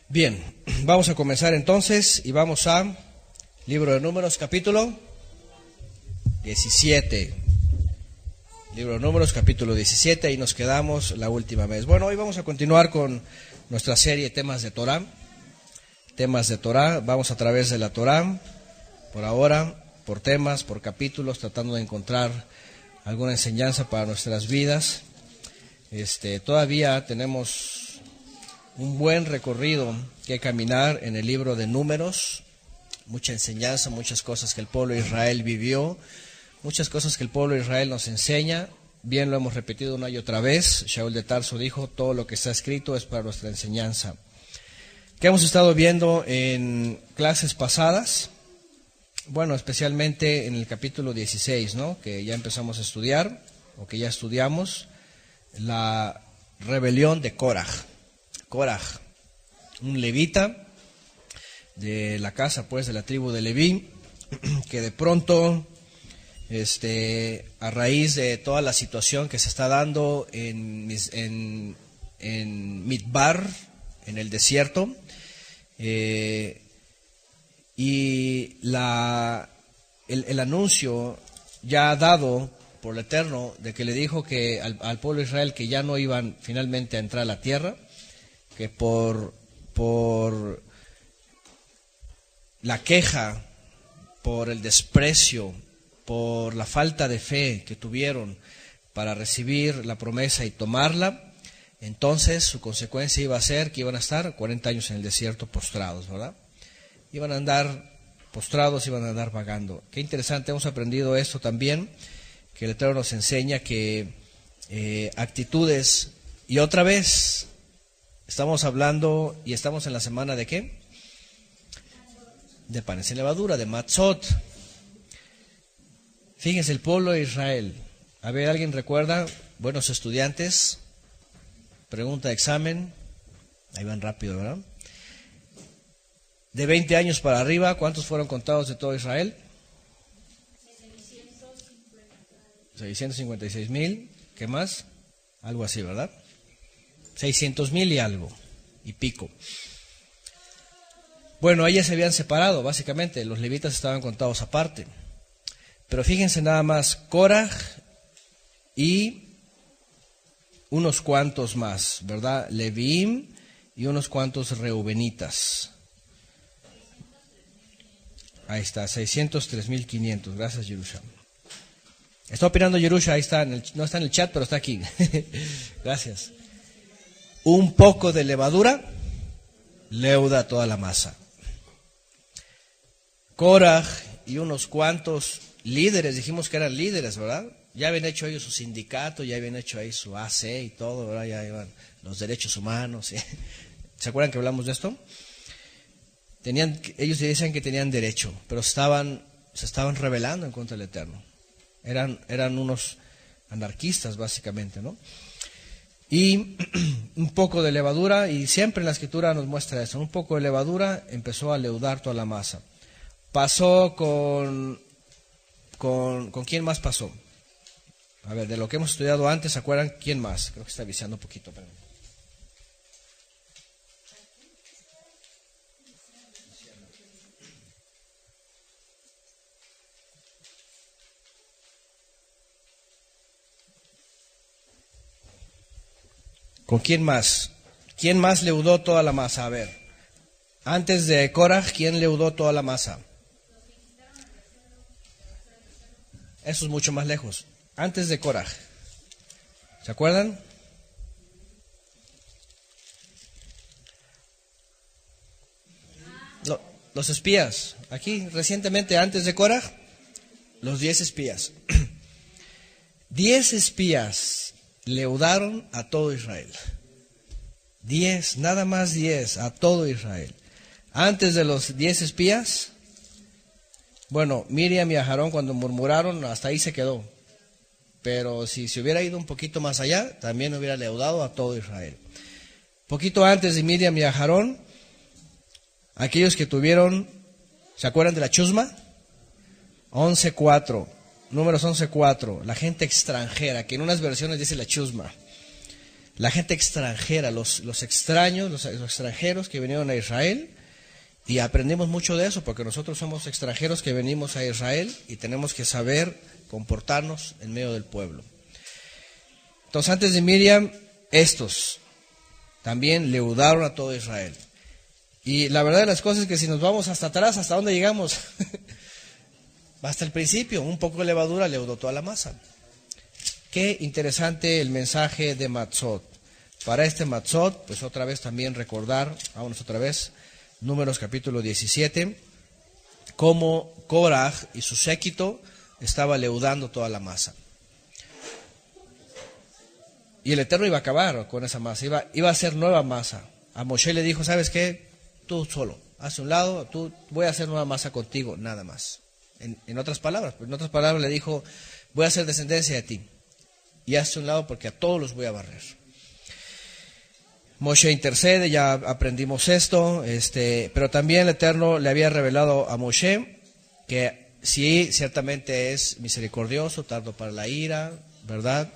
Bien, vamos a comenzar entonces y vamos a Libro de Números, capítulo 17. Libro de Números, capítulo 17, y nos quedamos la última vez. Bueno, hoy vamos a continuar con nuestra serie Temas de Torah. Temas de Torah, vamos a través de la Torah, por ahora, por temas, por capítulos, tratando de encontrar alguna enseñanza para nuestras vidas. Todavía tenemos un buen recorrido que caminar en el libro de Números, mucha enseñanza, muchas cosas que el pueblo de Israel vivió, muchas cosas que el pueblo de Israel nos enseña. Bien lo hemos repetido una y otra vez. Shaul de Tarso dijo, todo lo que está escrito es para nuestra enseñanza. ¿Qué hemos estado viendo en clases pasadas? Bueno, especialmente en el capítulo 16, ¿no? Que ya empezamos a estudiar, o que ya estudiamos, la rebelión de Koraj. Koraj, un levita de la casa, pues, de la tribu de Leví, que de pronto, a raíz de toda la situación que se está dando en Midbar, en el desierto, y el anuncio ya dado por el Eterno de que le dijo que al pueblo de Israel que ya no iban finalmente a entrar a la tierra, que por la queja, por el desprecio, por la falta de fe que tuvieron para recibir la promesa y tomarla, entonces su consecuencia iba a ser que iban a estar 40 años en el desierto postrados, ¿verdad? Iban a andar postrados, iban a andar vagando. Qué interesante, hemos aprendido esto también, que el Eterno nos enseña que actitudes, y otra vez estamos hablando y estamos en la semana de ¿qué? De panes sin levadura, de matzot. Fíjense, el pueblo de Israel. A ver, ¿alguien recuerda? Buenos estudiantes. Pregunta de examen. Ahí van rápido, ¿verdad? De 20 años para arriba, ¿cuántos fueron contados de todo Israel? 656,000. ¿Qué más? Algo así, ¿verdad? 600,000 y algo, y pico. Bueno, ellas se habían separado, básicamente, los levitas estaban contados aparte. Pero fíjense nada más, Koraj y unos cuantos más, ¿verdad? Leviim y unos cuantos reubenitas. Ahí está, 603,500, gracias Yerusha. Está opinando Yerusha, ahí está, no está en el chat, pero está aquí. Gracias. Un poco de levadura leuda toda la masa. Koraj y unos cuantos líderes, dijimos que eran líderes, ¿verdad? Ya habían hecho ellos su sindicato, ya habían hecho ahí su AC y todo, ¿verdad? Ya iban los derechos humanos. ¿Se acuerdan que hablamos de esto? Ellos decían que tenían derecho, pero se estaban rebelando en contra del Eterno. Eran unos anarquistas, básicamente, ¿no? Y un poco de levadura, y siempre en la escritura nos muestra eso, un poco de levadura empezó a leudar toda la masa. Pasó con ¿quién más pasó? A ver, de lo que hemos estudiado antes, ¿se acuerdan? ¿Quién más? Creo que está viciando un poquito, pero... ¿Con quién más? ¿Quién más leudó toda la masa? A ver, antes de Koraj, ¿quién leudó toda la masa? Eso es mucho más lejos. Antes de Koraj. ¿Se acuerdan? Los espías. Aquí, recientemente, antes de Koraj, los 10 espías. 10 espías leudaron a todo Israel. 10, nada más 10, a todo Israel. Antes de los 10 espías, bueno, Miriam y Aarón cuando murmuraron, hasta ahí se quedó. Pero si se hubiera ido un poquito más allá, también hubiera leudado a todo Israel. Poquito antes de Miriam y Aarón, aquellos que tuvieron, ¿se acuerdan de la chusma? 11:4. Números 11:4, la gente extranjera, que en unas versiones dice la chusma. la gente extranjera, los extraños, los extranjeros que vinieron a Israel, y aprendimos mucho de eso, porque nosotros somos extranjeros que venimos a Israel y tenemos que saber comportarnos en medio del pueblo. Entonces, antes de Miriam, estos también leudaron a todo Israel. Y la verdad de las cosas es que si nos vamos hasta atrás, ¿hasta dónde llegamos? Hasta el principio, un poco de levadura leudó toda la masa. Qué interesante el mensaje de Matzot. Para este Matzot, pues otra vez también recordar, vámonos otra vez, Números capítulo 17, cómo Koraj y su séquito estaba leudando toda la masa. Y el Eterno iba a acabar con esa masa, iba a hacer nueva masa. A Moshe le dijo, ¿sabes qué? Tú solo, haz un lado, voy a hacer nueva masa contigo, nada más. En otras palabras le dijo, voy a hacer descendencia de ti. Y hazte un lado porque a todos los voy a barrer. Moshe intercede, ya aprendimos esto, pero también el Eterno le había revelado a Moshe que sí, ciertamente es misericordioso, tardo para la ira, ¿verdad?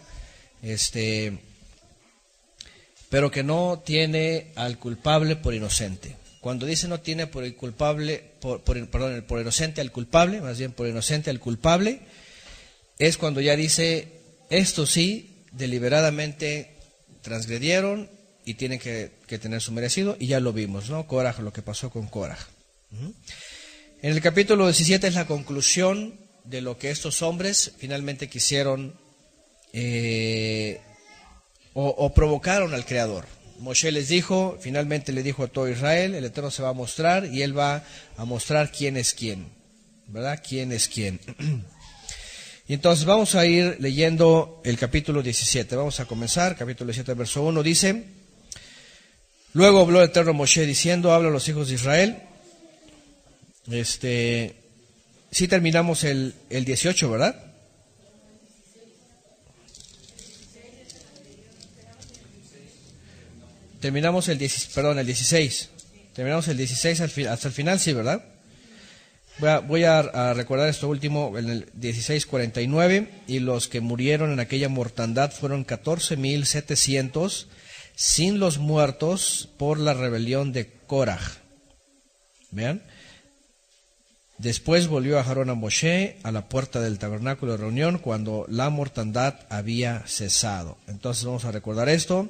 Pero que no tiene al culpable por inocente. Cuando dice no tiene por el culpable, por inocente al culpable, más bien por inocente al culpable, es cuando ya dice, estos sí, deliberadamente transgredieron y tienen que tener su merecido, y ya lo vimos, ¿no? Koraj, lo que pasó con Koraj. En el capítulo 17 es la conclusión de lo que estos hombres finalmente quisieron o provocaron al Creador. Moshe les dijo, finalmente le dijo a todo Israel, el Eterno se va a mostrar y Él va a mostrar quién es quién, ¿verdad? ¿Quién es quién? Y entonces vamos a ir leyendo el capítulo 17. Vamos a comenzar, capítulo 17, verso 1, dice: Luego habló el Eterno a Moshe diciendo, habla a los hijos de Israel. Sí terminamos el 18, ¿verdad? Terminamos el 16. Terminamos el 16 hasta el final, sí, ¿verdad? Voy a recordar esto último, en el 16:49, y los que murieron en aquella mortandad fueron 14,700, sin los muertos por la rebelión de Koraj. Vean. Después volvió a Aarón a Moshe a la puerta del tabernáculo de reunión cuando la mortandad había cesado. Entonces vamos a recordar esto.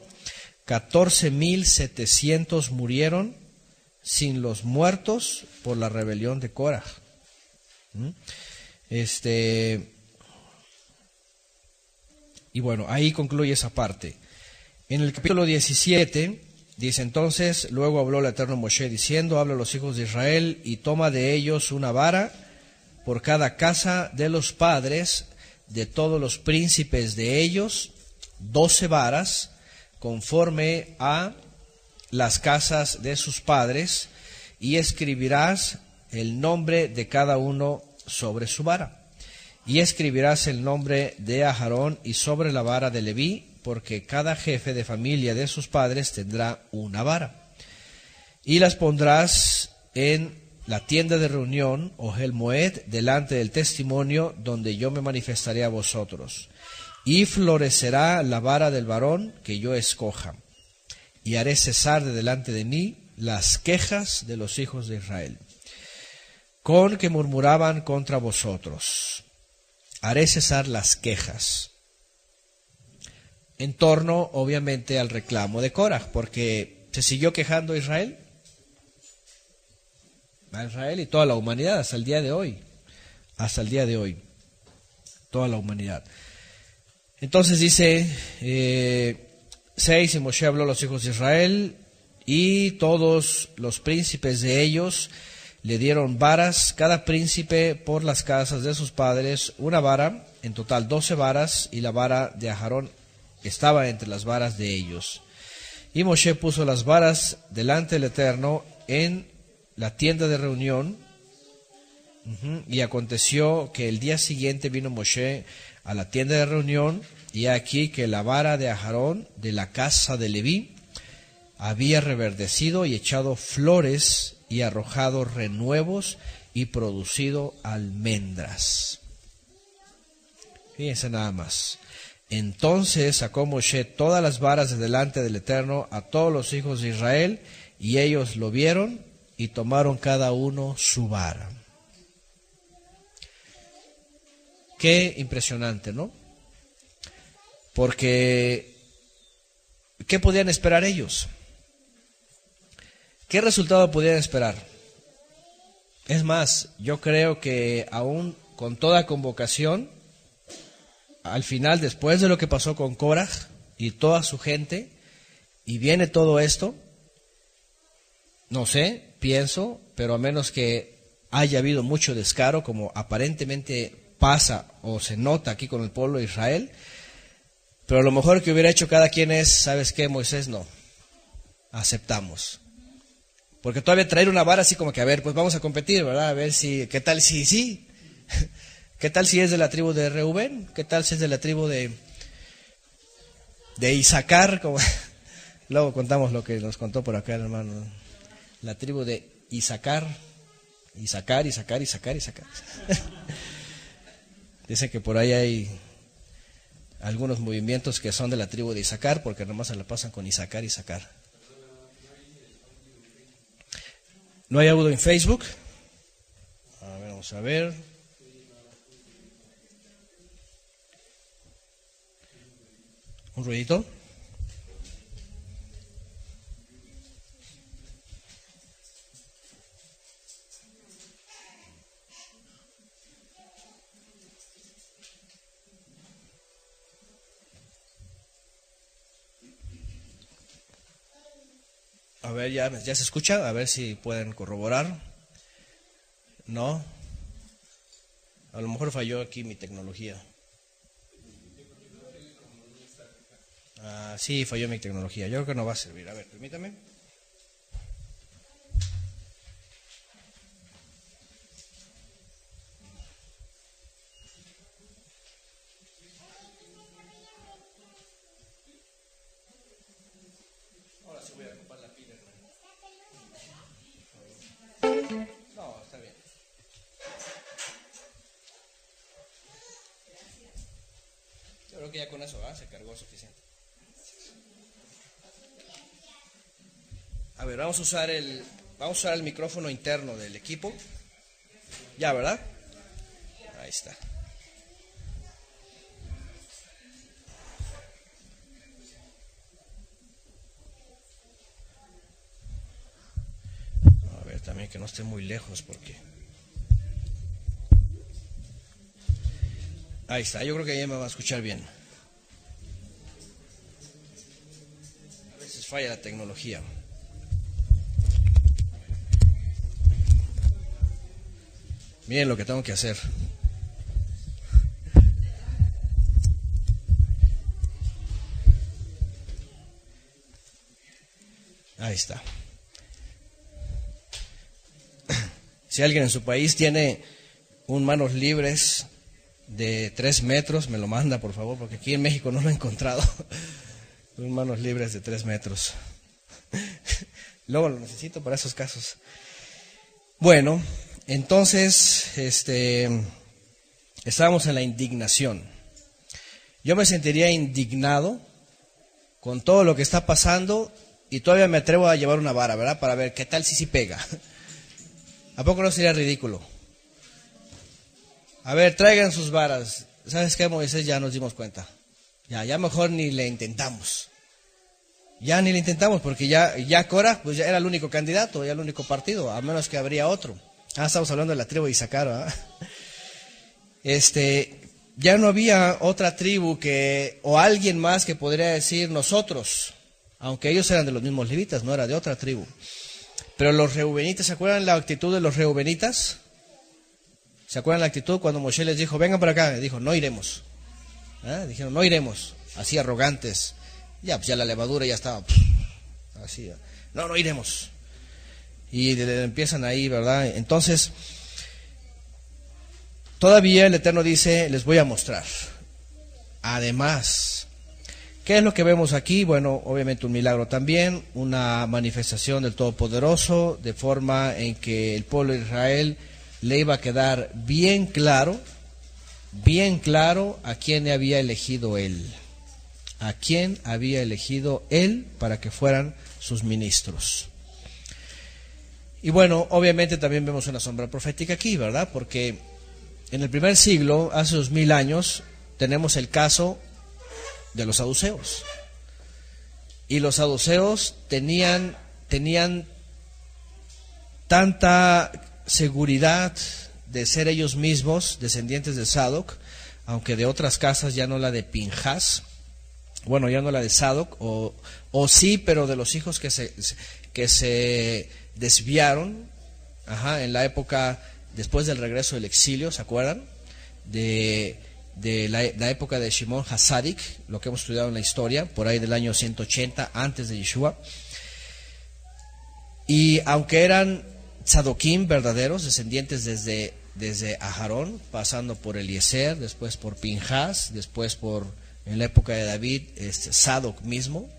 14,700 murieron sin los muertos por la rebelión de Koraj. Y bueno, ahí concluye esa parte. En el capítulo 17 dice entonces, luego habló el Eterno Moshe diciendo, habla a los hijos de Israel y toma de ellos una vara por cada casa de los padres de todos los príncipes de ellos, 12 varas, conforme a las casas de sus padres, y escribirás el nombre de cada uno sobre su vara. Y escribirás el nombre de Aarón y sobre la vara de Leví, porque cada jefe de familia de sus padres tendrá una vara. Y las pondrás en la tienda de reunión, Ohel Moed, delante del testimonio, donde yo me manifestaré a vosotros. Y florecerá la vara del varón que yo escoja. Y haré cesar de delante de mí las quejas de los hijos de Israel, con que murmuraban contra vosotros. Haré cesar las quejas. En torno, obviamente, al reclamo de Koraj, porque se siguió quejando Israel. A Israel y toda la humanidad hasta el día de hoy. Hasta el día de hoy. Toda la humanidad. Entonces dice 6, y Moshe habló a los hijos de Israel, y todos los príncipes de ellos le dieron varas, cada príncipe por las casas de sus padres, una vara, en total 12 varas, y la vara de Aarón estaba entre las varas de ellos. Y Moshe puso las varas delante del Eterno en la tienda de reunión, y aconteció que el día siguiente vino Moshe a la tienda de reunión, y aquí que la vara de Aarón de la casa de Leví había reverdecido y echado flores y arrojado renuevos y producido almendras. Fíjense nada más. Entonces sacó Moshe todas las varas de delante del Eterno a todos los hijos de Israel, y ellos lo vieron y tomaron cada uno su vara. Qué impresionante, ¿no? Porque, ¿qué podían esperar ellos? ¿Qué resultado podían esperar? Es más, yo creo que aún con toda convocación, al final, después de lo que pasó con Korah y toda su gente, y viene todo esto, no sé, pienso, pero a menos que haya habido mucho descaro, como aparentemente pasa o se nota aquí con el pueblo de Israel, pero lo mejor que hubiera hecho cada quien es, ¿sabes qué, Moisés? No, aceptamos. Porque todavía traer una vara así como que, a ver, pues vamos a competir, ¿verdad? A ver si, ¿qué tal si sí? ¿Qué tal si es de la tribu de Reubén? ¿Qué tal si es de la tribu de Isaacar? Como, luego contamos lo que nos contó por acá el hermano. La tribu de Isaacar. Isaacar. Dice que por ahí hay algunos movimientos que son de la tribu de Isaacar, porque nomás se la pasan con Isaacar. ¿No hay audio en Facebook? A ver, vamos a ver. ¿Un ruidito? A ver, ya se escucha, a ver si pueden corroborar. ¿No? A lo mejor falló aquí mi tecnología. Sí, falló mi tecnología. Yo creo que no va a servir. A ver, permítame. Ahora sí voy a ocupar la pila, hermano. No, está bien. Yo creo que ya con eso se cargó suficiente. A ver, vamos a usar el micrófono interno del equipo. Ya, ¿verdad? Ahí está. A ver, también que no esté muy lejos porque... Ahí está, yo creo que ya me va a escuchar bien. A veces falla la tecnología. Miren lo que tengo que hacer. Ahí está. Si alguien en su país tiene un manos libres de 3 metros, me lo manda, por favor, porque aquí en México no lo he encontrado. Un manos libres de 3 metros. Luego lo necesito para esos casos. Bueno, entonces, estábamos en la indignación. Yo me sentiría indignado con todo lo que está pasando y todavía me atrevo a llevar una vara, ¿verdad? Para ver qué tal si sí pega. ¿A poco no sería ridículo? A ver, traigan sus varas. ¿Sabes qué, Moisés? Ya nos dimos cuenta. Ya mejor ni le intentamos. Ya ni le intentamos porque ya Korah, pues ya era el único candidato, ya el único partido, a menos que habría otro. Estamos hablando de la tribu de Isaacar, ¿verdad? Ya no había otra tribu o alguien más que podría decir nosotros, aunque ellos eran de los mismos levitas, no era de otra tribu. Pero los reubenitas, ¿se acuerdan la actitud de los reubenitas? ¿Se acuerdan la actitud cuando Moshe les dijo, vengan para acá? Dijo, no iremos. Dijeron, no iremos. Así arrogantes. Pues ya la levadura ya estaba así. No iremos. Y empiezan ahí, ¿verdad? Entonces, todavía el Eterno dice, les voy a mostrar. Además, ¿qué es lo que vemos aquí? Bueno, obviamente un milagro también, una manifestación del Todopoderoso, de forma en que el pueblo de Israel le iba a quedar bien claro a quién había elegido él. a quién había elegido él para que fueran sus ministros. Y bueno, obviamente también vemos una sombra profética aquí, ¿verdad? Porque en el primer siglo, hace 2000 años, tenemos el caso de los saduceos. Y los saduceos tenían tanta seguridad de ser ellos mismos descendientes de Sadoc, aunque de otras casas, ya no la de Pinjas, bueno, ya no la de Sadoc, o sí, pero de los hijos que se desviaron, en la época después del regreso del exilio, ¿se acuerdan? De la época de Shimon HaTzadik, lo que hemos estudiado en la historia, por ahí del año 180 antes de Yeshua. Y aunque eran Tzadokim verdaderos, descendientes desde Aharón, pasando por Eliezer, después por Pinjas, después por, en la época de David, Sadoc mismo,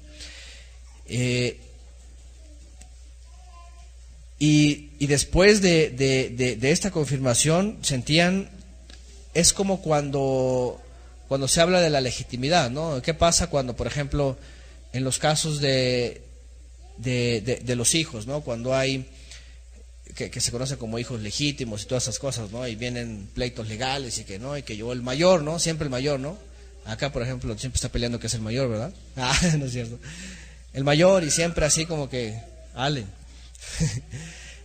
y después de esta confirmación sentían, es como cuando se habla de la legitimidad, ¿no? ¿Qué pasa cuando, por ejemplo, en los casos de los hijos, ¿no? Cuando hay que se conoce como hijos legítimos y todas esas cosas, ¿no? Y vienen pleitos legales y que no, y que yo el mayor, ¿no? Siempre el mayor, ¿no? Acá, por ejemplo, siempre está peleando que es el mayor, ¿verdad? No es cierto. El mayor, y siempre así como que, ale.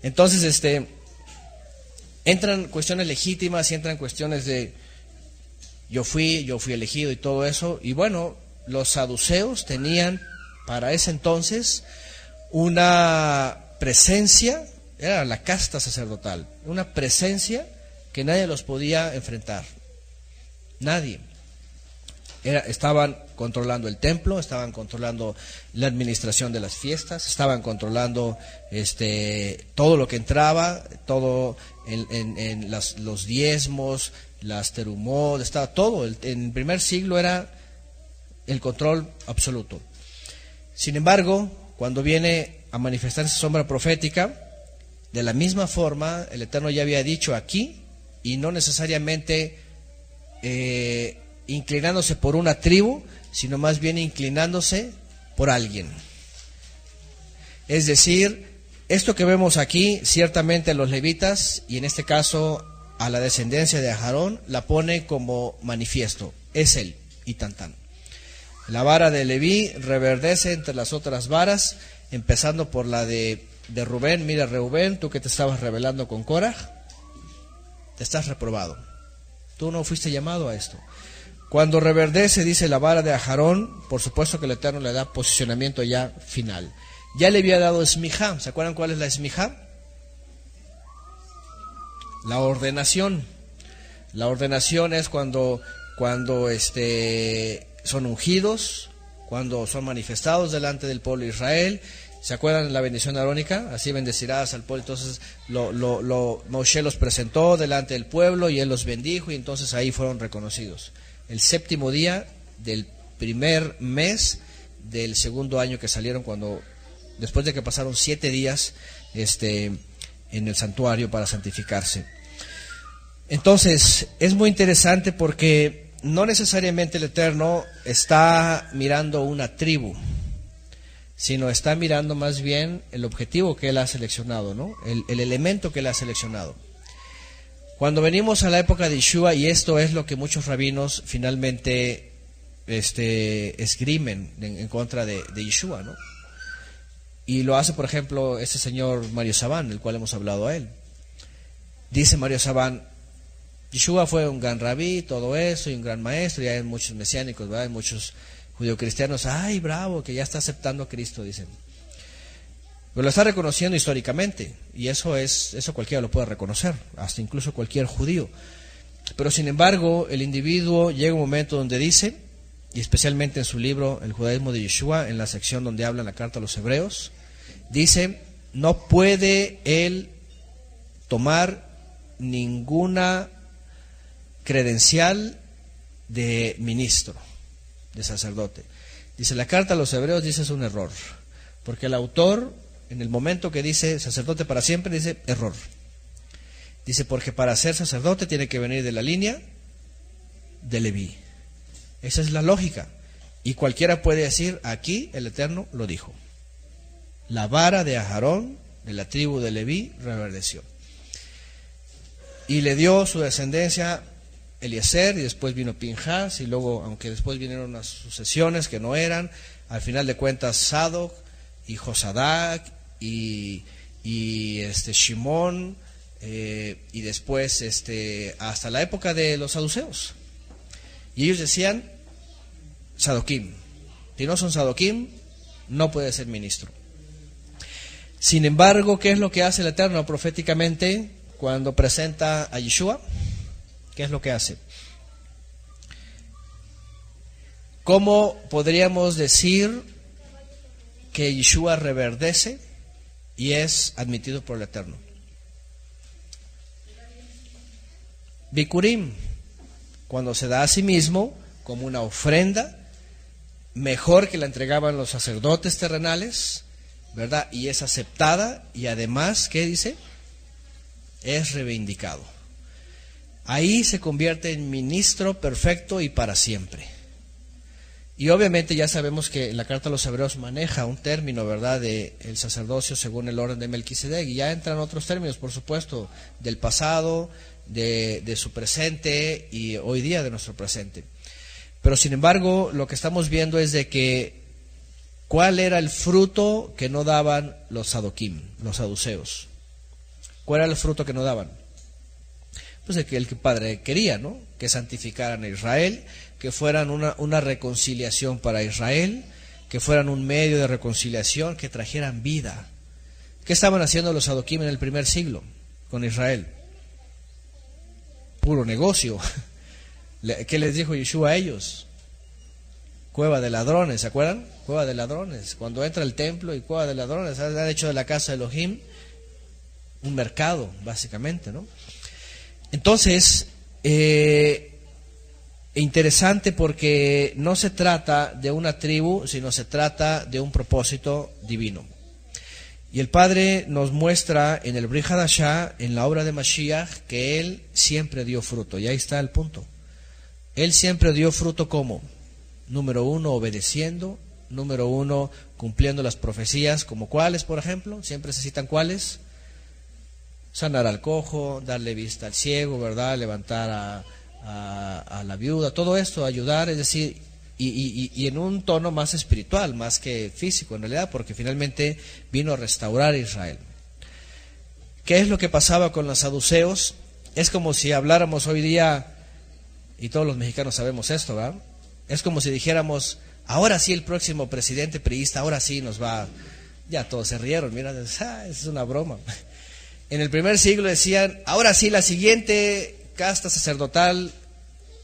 Entonces, entran cuestiones legítimas y entran cuestiones de yo fui elegido y todo eso. Y bueno, los saduceos tenían para ese entonces una presencia, era la casta sacerdotal, una presencia que nadie los podía enfrentar. Nadie. Estaban controlando el templo, estaban controlando la administración de las fiestas, estaban controlando todo lo que entraba, todo en los diezmos, las terumot, estaba todo. En el primer siglo era el control absoluto. Sin embargo, cuando viene a manifestarse sombra profética, de la misma forma, el Eterno ya había dicho aquí, y no necesariamente inclinándose por una tribu, sino más bien inclinándose por alguien. Es decir, esto que vemos aquí, ciertamente los levitas, y en este caso a la descendencia de Aarón, la pone como manifiesto, es él, y tan tan. La vara de Leví reverdece entre las otras varas, empezando por la de Rubén. Mira, Reubén, tú que te estabas rebelando con Korah, te estás reprobado. Tú no fuiste llamado a esto. Cuando reverdece, dice la vara de Aarón, por supuesto que el Eterno le da posicionamiento ya final. Ya le había dado esmijá. ¿Se acuerdan cuál es la esmijá? La ordenación. La ordenación es cuando son ungidos, cuando son manifestados delante del pueblo de Israel. ¿Se acuerdan de la bendición arónica? Así bendecirás al pueblo. Entonces Moshe los presentó delante del pueblo y él los bendijo, y entonces ahí fueron reconocidos. El séptimo día del primer mes del segundo año que salieron, después de que pasaron 7 días en el santuario para santificarse. Entonces, es muy interesante porque no necesariamente el Eterno está mirando una tribu, sino está mirando más bien el objetivo que Él ha seleccionado, ¿no? El elemento que Él ha seleccionado. Cuando venimos a la época de Yeshua, y esto es lo que muchos rabinos finalmente esgrimen en contra de Yeshua, ¿no? Y lo hace, por ejemplo, este señor Mario Sabán, del cual hemos hablado a él. Dice Mario Sabán, Yeshua fue un gran rabí, todo eso, y un gran maestro, y hay muchos mesiánicos, ¿verdad? Hay muchos judeocristianos, ¡ay, bravo, que ya está aceptando a Cristo!, dicen. Pero lo está reconociendo históricamente, y eso cualquiera lo puede reconocer, hasta incluso cualquier judío. Pero sin embargo, el individuo llega un momento donde dice, y especialmente en su libro El judaísmo de Yeshua, en la sección donde habla la carta a los hebreos, dice, no puede él tomar ninguna credencial de ministro, de sacerdote. Dice, la carta a los hebreos, dice, es un error, porque el autor, en el momento que dice sacerdote para siempre, dice error. Dice, porque para ser sacerdote tiene que venir de la línea de Leví. Esa es la lógica. Y cualquiera puede decir, aquí el Eterno lo dijo. La vara de Aarón, de la tribu de Leví, reverdeció. Y le dio su descendencia Eliezer, y después vino Pinjas, y luego, aunque después vinieron unas sucesiones que no eran, al final de cuentas Sadoc y Josadac y Shimón, y después hasta la época de los saduceos. Y ellos decían Sadoquim. Si no son Sadoquim, no puede ser ministro. Sin embargo, ¿qué es lo que hace el Eterno proféticamente cuando presenta a Yeshua? ¿Qué es lo que hace? ¿Cómo podríamos decir que Yeshua reverdece y es admitido por el Eterno? Bikurim, cuando se da a sí mismo como una ofrenda, mejor que la entregaban los sacerdotes terrenales, ¿verdad? Y es aceptada, y además, ¿qué dice? Es reivindicado. Ahí se convierte en ministro perfecto y para siempre. Y obviamente ya sabemos que la carta a los hebreos maneja un término, ¿verdad?, de el sacerdocio según el orden de Melquisedec, y ya entran otros términos, por supuesto, del pasado, de su presente y hoy día de nuestro presente. Pero sin embargo, lo que estamos viendo es de que ¿cuál era el fruto que no daban los sadoquim, los saduceos? ¿Cuál era el fruto que no daban? Pues el que el Padre quería, ¿no? Que santificaran a Israel, que fueran una reconciliación para Israel, que fueran un medio de reconciliación, que trajeran vida. ¿Qué estaban haciendo los sadoquim en el primer siglo con Israel? Puro negocio. ¿Qué les dijo Yeshua a ellos? Cueva de ladrones, ¿se acuerdan? Cueva de ladrones. Cuando entra el templo y cueva de ladrones, han hecho de la casa de Elohim un mercado, básicamente, ¿no? Entonces, interesante porque no se trata de una tribu, sino se trata de un propósito divino. Y el Padre nos muestra en el Brit Hadashah, en la obra de Mashiach, que Él siempre dio fruto. Y ahí está el punto. Él siempre dio fruto como, número uno, obedeciendo, número uno, cumpliendo las profecías, como cuáles, por ejemplo, siempre se citan cuáles: sanar al cojo, darle vista al ciego, ¿verdad?, levantar a la viuda, todo esto, ayudar, es decir, y en un tono más espiritual, más que físico en realidad, porque finalmente vino a restaurar a Israel. ¿Qué es lo que pasaba con los saduceos? Es como si habláramos hoy día, y todos los mexicanos sabemos esto, ¿verdad? Es como si dijéramos, ahora sí el próximo presidente priista, ahora sí nos va, ya todos se rieron, mira, es una broma. En el primer siglo decían, ahora sí la siguiente casta sacerdotal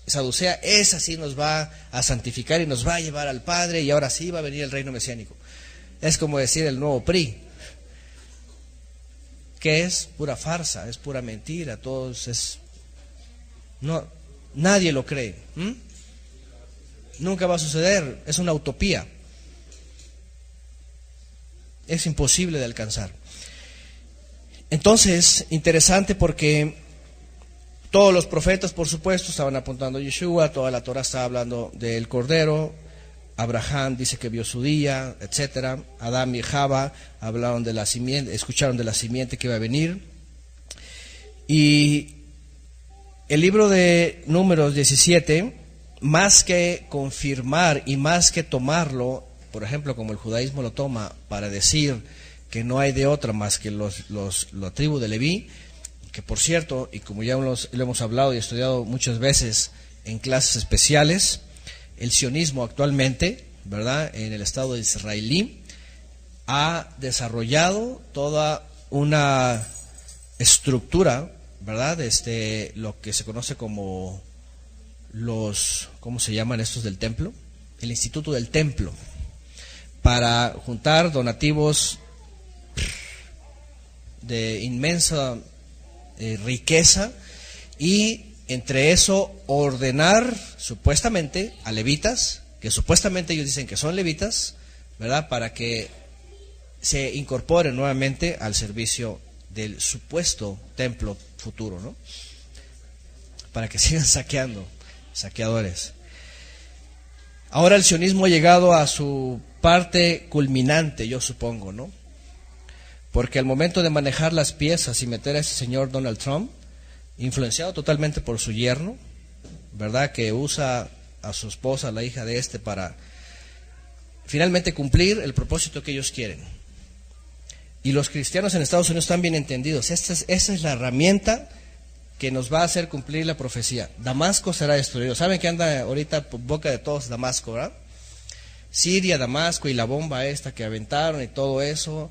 saducea, esa sí nos va a santificar y nos va a llevar al Padre, y ahora sí va a venir el reino mesiánico. Es como decir el nuevo PRI, que es pura farsa, es pura mentira, todos es... No, nadie lo cree. Nunca va a suceder, es una utopía. Es imposible de alcanzar. Entonces, interesante porque todos los profetas, por supuesto, estaban apuntando a Yeshua, toda la Torah estaba hablando del Cordero. Abraham dice que vio su día, etcétera. Adán y Java hablaron de la simiente, escucharon de la simiente que iba a venir. Y el libro de Números 17, más que confirmar y más que tomarlo, por ejemplo, como el judaísmo lo toma para decir que no hay de otra más que la tribu de Leví, que por cierto, y como ya lo hemos hablado y estudiado muchas veces en clases especiales, el sionismo actualmente, ¿verdad?, en el Estado israelí, ha desarrollado toda una estructura, ¿verdad?, lo que se conoce como ¿cómo se llaman estos del templo? El Instituto del Templo, para juntar donativos de inmensa riqueza, y entre eso ordenar supuestamente a levitas, que supuestamente ellos dicen que son levitas, ¿verdad?, para que se incorporen nuevamente al servicio del supuesto templo futuro, ¿no?, para que sigan saqueando, saqueadores. Ahora el sionismo ha llegado a su parte culminante, yo supongo, ¿no? Porque al momento de manejar las piezas y meter a ese señor Donald Trump, influenciado totalmente por su yerno, ¿verdad? Que usa a su esposa, la hija de este, para finalmente cumplir el propósito que ellos quieren. Y los cristianos en Estados Unidos están bien entendidos. Esa es la herramienta que nos va a hacer cumplir la profecía. Damasco será destruido. ¿Saben que anda ahorita por boca de todos Damasco, verdad? Siria, Damasco y la bomba esta que aventaron y todo eso.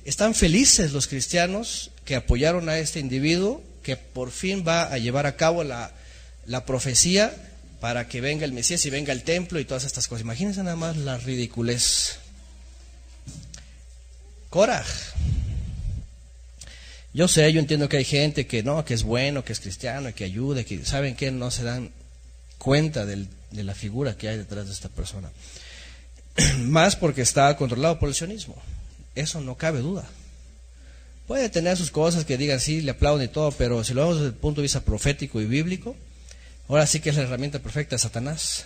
Están felices los cristianos que apoyaron a este individuo que por fin va a llevar a cabo la profecía para que venga el Mesías y venga el templo y todas estas cosas. Imagínense nada más la ridiculez. Korah. Yo sé, yo entiendo que hay gente que no, que es bueno, que es cristiano, que ayuda, que saben que no se dan cuenta de la figura que hay detrás de esta persona. Más porque está controlado por el sionismo. Eso no cabe duda. Puede tener sus cosas que digan sí, le aplauden y todo, pero si lo vemos desde el punto de vista profético y bíblico, ahora sí que es la herramienta perfecta de Satanás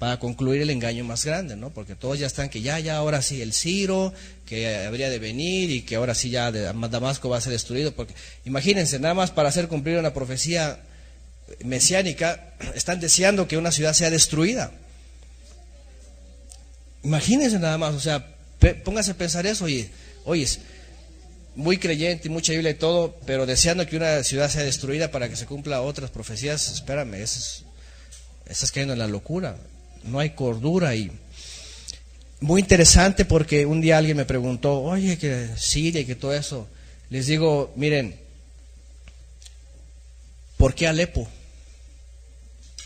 para concluir el engaño más grande, ¿no? Porque todos ya están que ya ahora sí el Ciro, que habría de venir y que ahora sí ya Damasco va a ser destruido. Porque imagínense, nada más para hacer cumplir una profecía mesiánica, están deseando que una ciudad sea destruida. Imagínense nada más, o sea, póngase a pensar eso, oye, muy creyente y mucha Biblia y todo, pero deseando que una ciudad sea destruida para que se cumpla otras profecías, espérame, estás cayendo en la locura, no hay cordura ahí. Muy interesante porque un día alguien me preguntó, oye, que Siria y que todo eso, les digo, miren, ¿por qué Alepo?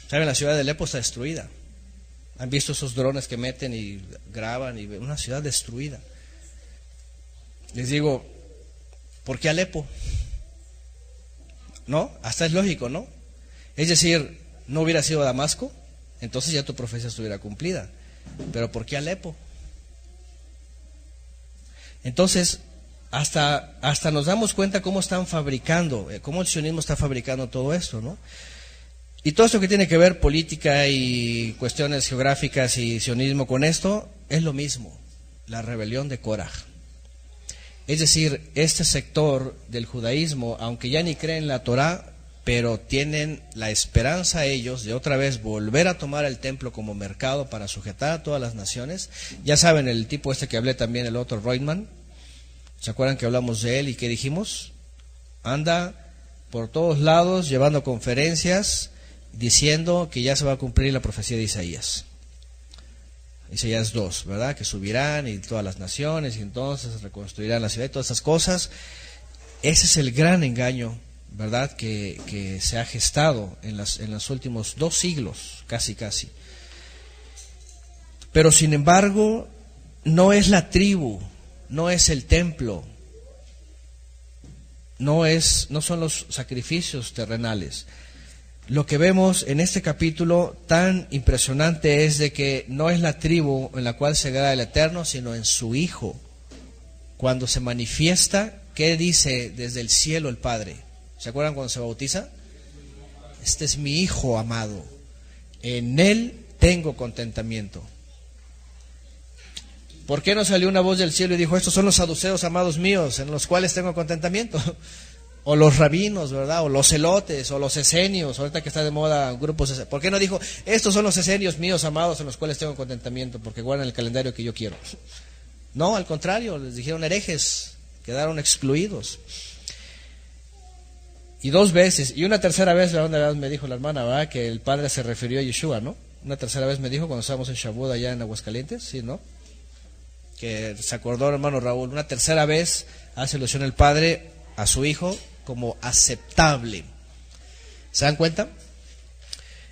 ¿Saben? La ciudad de Alepo está destruida. ¿Han visto esos drones que meten y graban y ven una ciudad destruida? Les digo, ¿por qué Alepo? ¿No? Hasta es lógico, ¿no? Es decir, no hubiera sido Damasco, entonces ya tu profecía estuviera cumplida. Pero ¿por qué Alepo? Entonces, hasta nos damos cuenta cómo están fabricando, cómo el sionismo está fabricando todo esto, ¿no? Y todo esto que tiene que ver política y cuestiones geográficas y sionismo con esto, es lo mismo, la rebelión de Korah. Es decir, este sector del judaísmo, aunque ya ni creen en la Torá, pero tienen la esperanza ellos de otra vez volver a tomar el templo como mercado para sujetar a todas las naciones. Ya saben, el tipo este que hablé también, el otro Reutemann, ¿se acuerdan que hablamos de él y qué dijimos? Anda por todos lados llevando conferencias diciendo que ya se va a cumplir la profecía de Isaías. Isaías 2, ¿verdad? Que subirán y todas las naciones y entonces reconstruirán la ciudad y todas esas cosas. Ese es el gran engaño, ¿verdad? Que se ha gestado en los últimos 2 siglos, casi. Pero sin embargo, no es la tribu, no es el templo, no son los sacrificios terrenales. Lo que vemos en este capítulo tan impresionante es de que no es la tribu en la cual se agrada el Eterno, sino en su Hijo. Cuando se manifiesta, ¿qué dice desde el cielo el Padre? ¿Se acuerdan cuando se bautiza? Este es mi Hijo amado, en Él tengo contentamiento. ¿Por qué no salió una voz del cielo y dijo, estos son los saduceos amados míos, en los cuales tengo contentamiento? O los rabinos, ¿verdad? O los celotes, o los esenios, ahorita que está de moda grupos. ¿Por qué no dijo, estos son los esenios míos amados en los cuales tengo contentamiento, porque guardan el calendario que yo quiero? No, al contrario, les dijeron herejes, quedaron excluidos. Y 2 veces, y una tercera vez, la onda me dijo la hermana, ¿verdad? Que el Padre se refirió a Yeshua, ¿no? Una tercera vez me dijo cuando estábamos en Shavuot allá en Aguascalientes, ¿sí, no? Que se acordó el hermano Raúl, una tercera vez hace alusión el Padre a su Hijo como aceptable. ¿Se dan cuenta?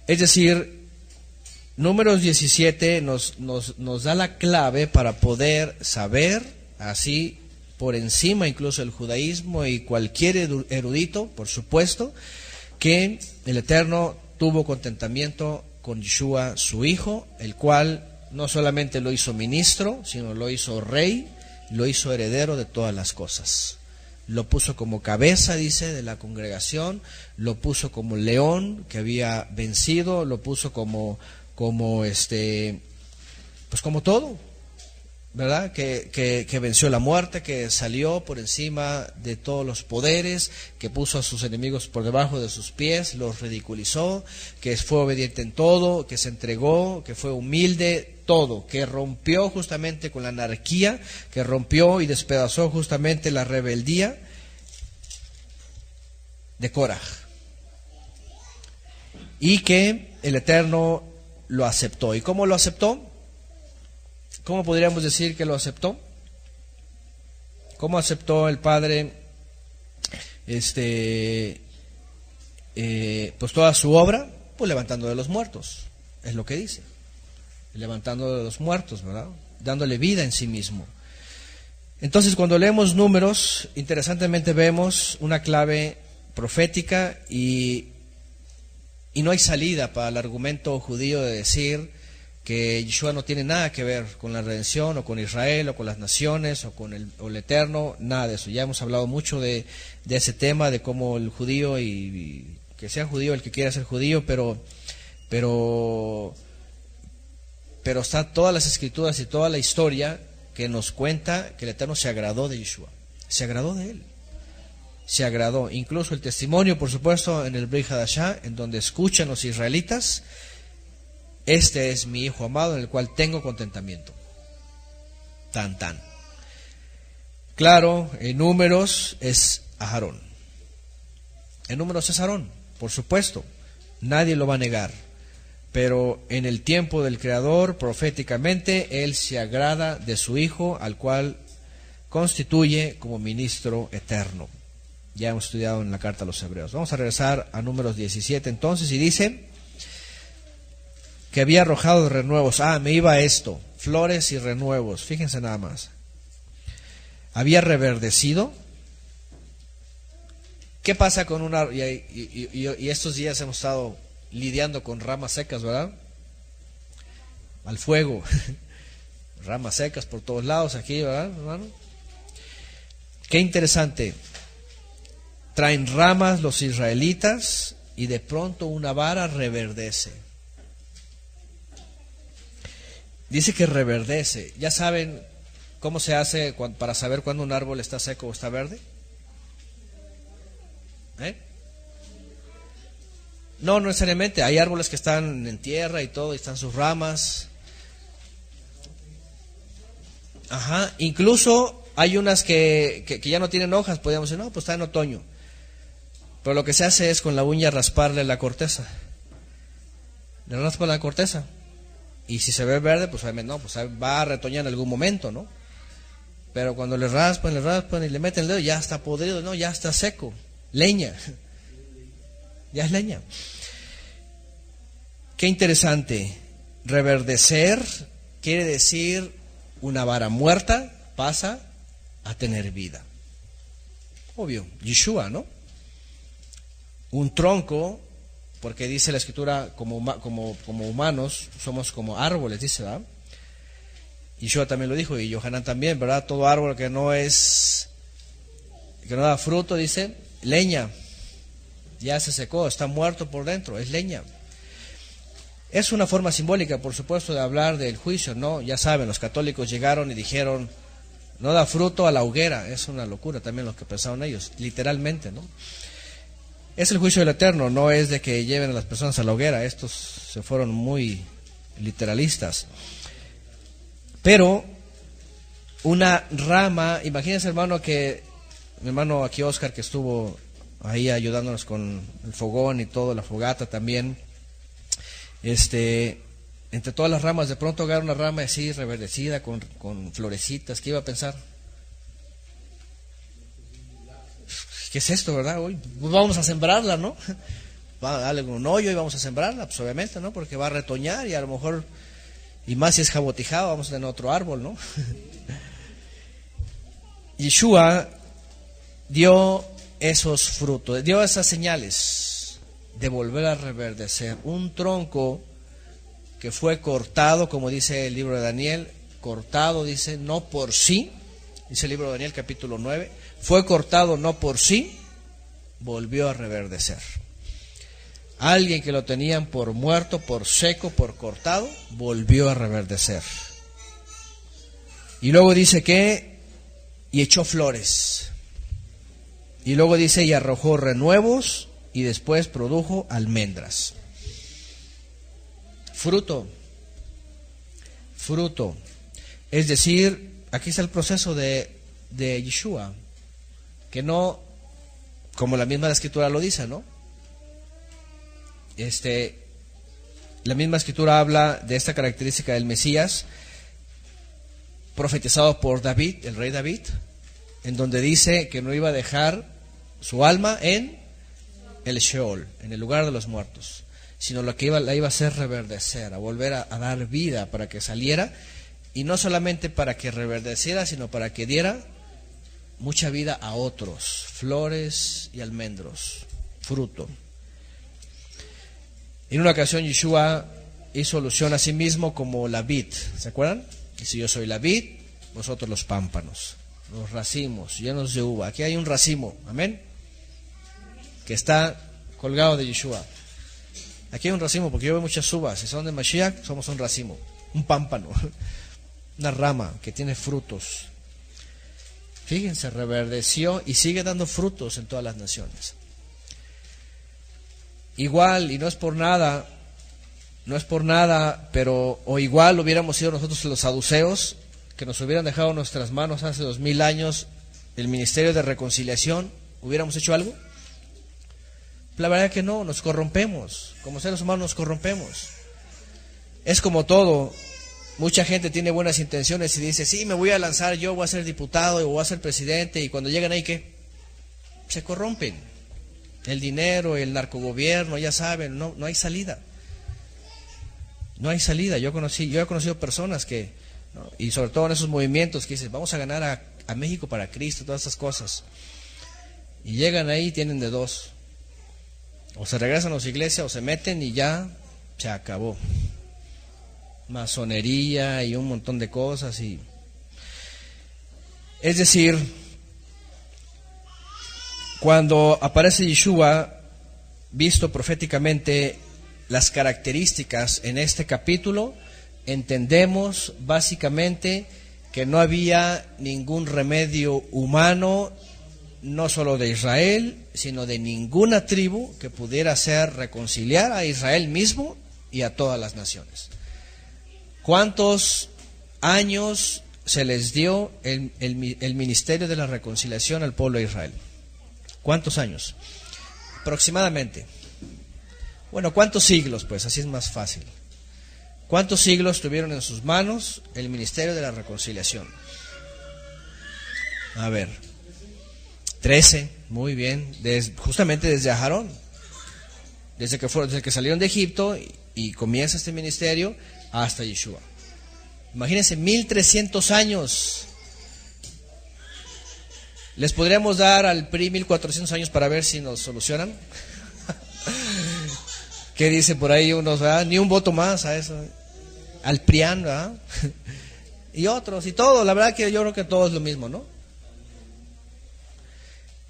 Es decir, Números 17 nos da la clave para poder saber, así por encima incluso del judaísmo y cualquier erudito, por supuesto, que el Eterno tuvo contentamiento con Yeshua, su Hijo, el cual no solamente lo hizo ministro, sino lo hizo rey, lo hizo heredero de todas las cosas. Lo puso como cabeza, dice, de la congregación, lo puso como león que había vencido, lo puso como como pues como todo, ¿verdad? Que venció la muerte, que salió por encima de todos los poderes, que puso a sus enemigos por debajo de sus pies, los ridiculizó, que fue obediente en todo, que se entregó, que fue humilde, todo, que rompió justamente con la anarquía, que rompió y despedazó justamente la rebeldía de Korah, y que el Eterno lo aceptó. ¿Y cómo lo aceptó? ¿Cómo podríamos decir que lo aceptó? ¿Cómo aceptó el Padre pues toda su obra? Pues levantando de los muertos, es lo que dice. Levantando de los muertos, ¿verdad? Dándole vida en sí mismo. Entonces, cuando leemos Números, interesantemente vemos una clave profética y no hay salida para el argumento judío de decir que Yeshua no tiene nada que ver con la redención o con Israel o con las naciones o con el Eterno, nada de eso. Ya hemos hablado mucho de ese tema, de cómo el judío y que sea judío el que quiera ser judío, pero está todas las escrituras y toda la historia que nos cuenta que el Eterno se agradó de Yeshua, se agradó de él. Se agradó, incluso el testimonio, por supuesto, en el Brit Hadashah, en donde escuchan los israelitas: este es mi hijo amado en el cual tengo contentamiento. Tan tan. Claro, en Números es Aarón. En Números es Aarón, por supuesto, nadie lo va a negar. Pero en el tiempo del Creador, proféticamente, Él se agrada de su hijo, al cual constituye como ministro eterno. Ya hemos estudiado en la carta a los Hebreos. Vamos a regresar a Números 17 entonces, y dice que había arrojado renuevos. Me iba a esto, flores y renuevos. Fíjense nada más. Había reverdecido. ¿Qué pasa con una... Y estos días hemos estado lidiando con ramas secas, ¿verdad? Al fuego. Ramas secas por todos lados aquí, ¿verdad, hermano? Qué interesante. Traen ramas los israelitas y de pronto una vara reverdece. Dice que reverdece. ¿Ya saben cómo se hace para saber cuándo un árbol está seco o está verde? No necesariamente. Hay árboles que están en tierra y todo, y están sus ramas. Incluso hay unas que ya no tienen hojas. Podríamos decir, no, pues está en otoño. Pero lo que se hace es con la uña rasparle la corteza. Le raspa la corteza. Y si se ve verde, pues no, pues va a retoñar en algún momento, ¿no? Pero cuando le raspan y le meten el dedo, ya está podrido, no, ya está seco. Leña. Ya es leña. Qué interesante. Reverdecer quiere decir una vara muerta pasa a tener vida. Obvio, Yeshua, ¿no? Un tronco, porque dice la Escritura, como humanos, somos como árboles, dice, ¿verdad? Yeshua también lo dijo, y Yohanan también, ¿verdad? Todo árbol que no da fruto, dice, leña. Ya se secó, está muerto por dentro, es leña. Es una forma simbólica, por supuesto, de hablar del juicio, ¿no? Ya saben, los católicos llegaron y dijeron, no da fruto a la hoguera. Es una locura también lo que pensaron ellos, literalmente, ¿no? Es el juicio del Eterno, no es de que lleven a las personas a la hoguera. Estos se fueron muy literalistas. Pero una rama, imagínense, hermano, mi hermano aquí Oscar, que estuvo ahí ayudándonos con el fogón y todo, la fogata también, entre todas las ramas, de pronto agarra una rama así reverdecida con florecitas. ¿Qué iba a pensar? ¿Qué es esto, verdad? Hoy pues vamos a sembrarla, ¿no? Va a darle un hoyo y vamos a sembrarla, pues obviamente, ¿no? Porque va a retoñar y a lo mejor, y más si es jabotijado, vamos a tener otro árbol, ¿no? Yeshua dio esos frutos, dio esas señales de volver a reverdecer. Un tronco que fue cortado, como dice el libro de Daniel, cortado, dice, no por sí, dice el libro de Daniel capítulo 9, fue cortado no por sí, volvió a reverdecer. Alguien que lo tenían por muerto, por seco, por cortado, volvió a reverdecer. Y luego dice que, y echó flores. Y luego dice, y arrojó renuevos, y después produjo almendras. Fruto. Es decir, aquí está el proceso de Yeshua, que no, como la misma escritura lo dice, ¿no? La misma escritura habla de esta característica del Mesías, profetizado por David, el rey David, en donde dice que no iba a dejar su alma en el Sheol, en el lugar de los muertos, sino la iba a hacer reverdecer, a volver a dar vida para que saliera, y no solamente para que reverdeciera, sino para que diera mucha vida a otros, flores y almendros, fruto. En una ocasión Yeshua hizo alusión a sí mismo como la vid, ¿se acuerdan? Dice, yo soy la vid, vosotros los pámpanos, los racimos llenos de uva. Aquí hay un racimo, amén, que está colgado de Yeshua. Aquí hay un racimo porque yo veo muchas uvas, si son de Mashiach somos un racimo, un pámpano, una rama que tiene frutos. Fíjense, reverdeció y sigue dando frutos en todas las naciones. Igual, y no es por nada, pero o igual hubiéramos sido nosotros los saduceos, que nos hubieran dejado en nuestras manos hace 2000 años el ministerio de reconciliación, ¿hubiéramos hecho algo? La verdad que no, nos corrompemos, como seres humanos nos corrompemos. Es como todo, mucha gente tiene buenas intenciones y dice, sí, me voy a lanzar, yo voy a ser diputado, o voy a ser presidente, y cuando llegan ahí, ¿qué? Se corrompen. El dinero, el narcogobierno, ya saben, no hay salida. No hay salida. Yo he conocido personas que, ¿no? Y sobre todo en esos movimientos que dicen, vamos a ganar a México para Cristo, todas esas cosas. Y llegan ahí y tienen de dos. O se regresan a su iglesia o se meten y ya se acabó. Masonería y un montón de cosas. Es decir, cuando aparece Yeshua, visto proféticamente las características en este capítulo, entendemos básicamente que no había ningún remedio humano, no solo de Israel, sino de ninguna tribu que pudiera hacer reconciliar a Israel mismo y a todas las naciones. ¿Cuántos años se les dio el ministerio de la reconciliación al pueblo de Israel? ¿Cuántos años? Aproximadamente. Bueno, ¿cuántos siglos? Pues así es más fácil. ¿Cuántos siglos tuvieron en sus manos el ministerio de la reconciliación? A ver, 13, muy bien, justamente desde Aarón, desde que salieron de Egipto y comienza este ministerio hasta Yeshua. Imagínense, 1300 años. ¿Les podríamos dar al PRI 1400 años para ver si nos solucionan? ¿Qué dice por ahí unos? ¿Verdad? Ni un voto más a eso. Al PRIAN, ¿verdad? Y otros, y todo. La verdad que yo creo que todo es lo mismo, ¿no?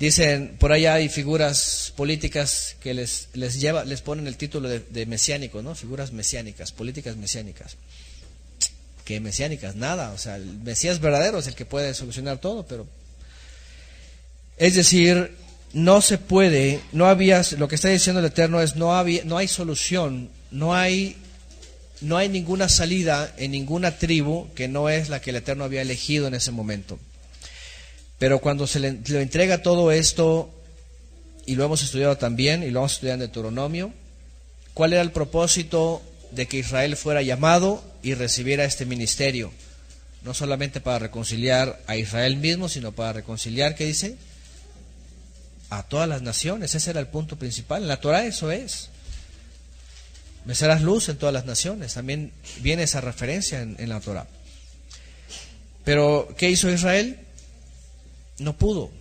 Dicen, por allá hay figuras políticas que les ponen el título de mesiánico, ¿no? Figuras mesiánicas, políticas mesiánicas. ¿Qué mesiánicas? Nada. O sea, el Mesías verdadero es el que puede solucionar todo, pero... Es decir, no se puede, no había, lo que está diciendo el Eterno es, no hay solución, no hay ninguna salida en ninguna tribu que no es la que el Eterno había elegido en ese momento. Pero cuando se le entrega todo esto, y lo hemos estudiado también, y lo vamos a estudiar en Deuteronomio, ¿cuál era el propósito de que Israel fuera llamado y recibiera este ministerio? No solamente para reconciliar a Israel mismo, sino para reconciliar, ¿qué dice? A todas las naciones. Ese era el punto principal. En la Torah eso es. Me serás luz en todas las naciones. También viene esa referencia en la Torah. Pero, ¿qué hizo Israel? No pudo.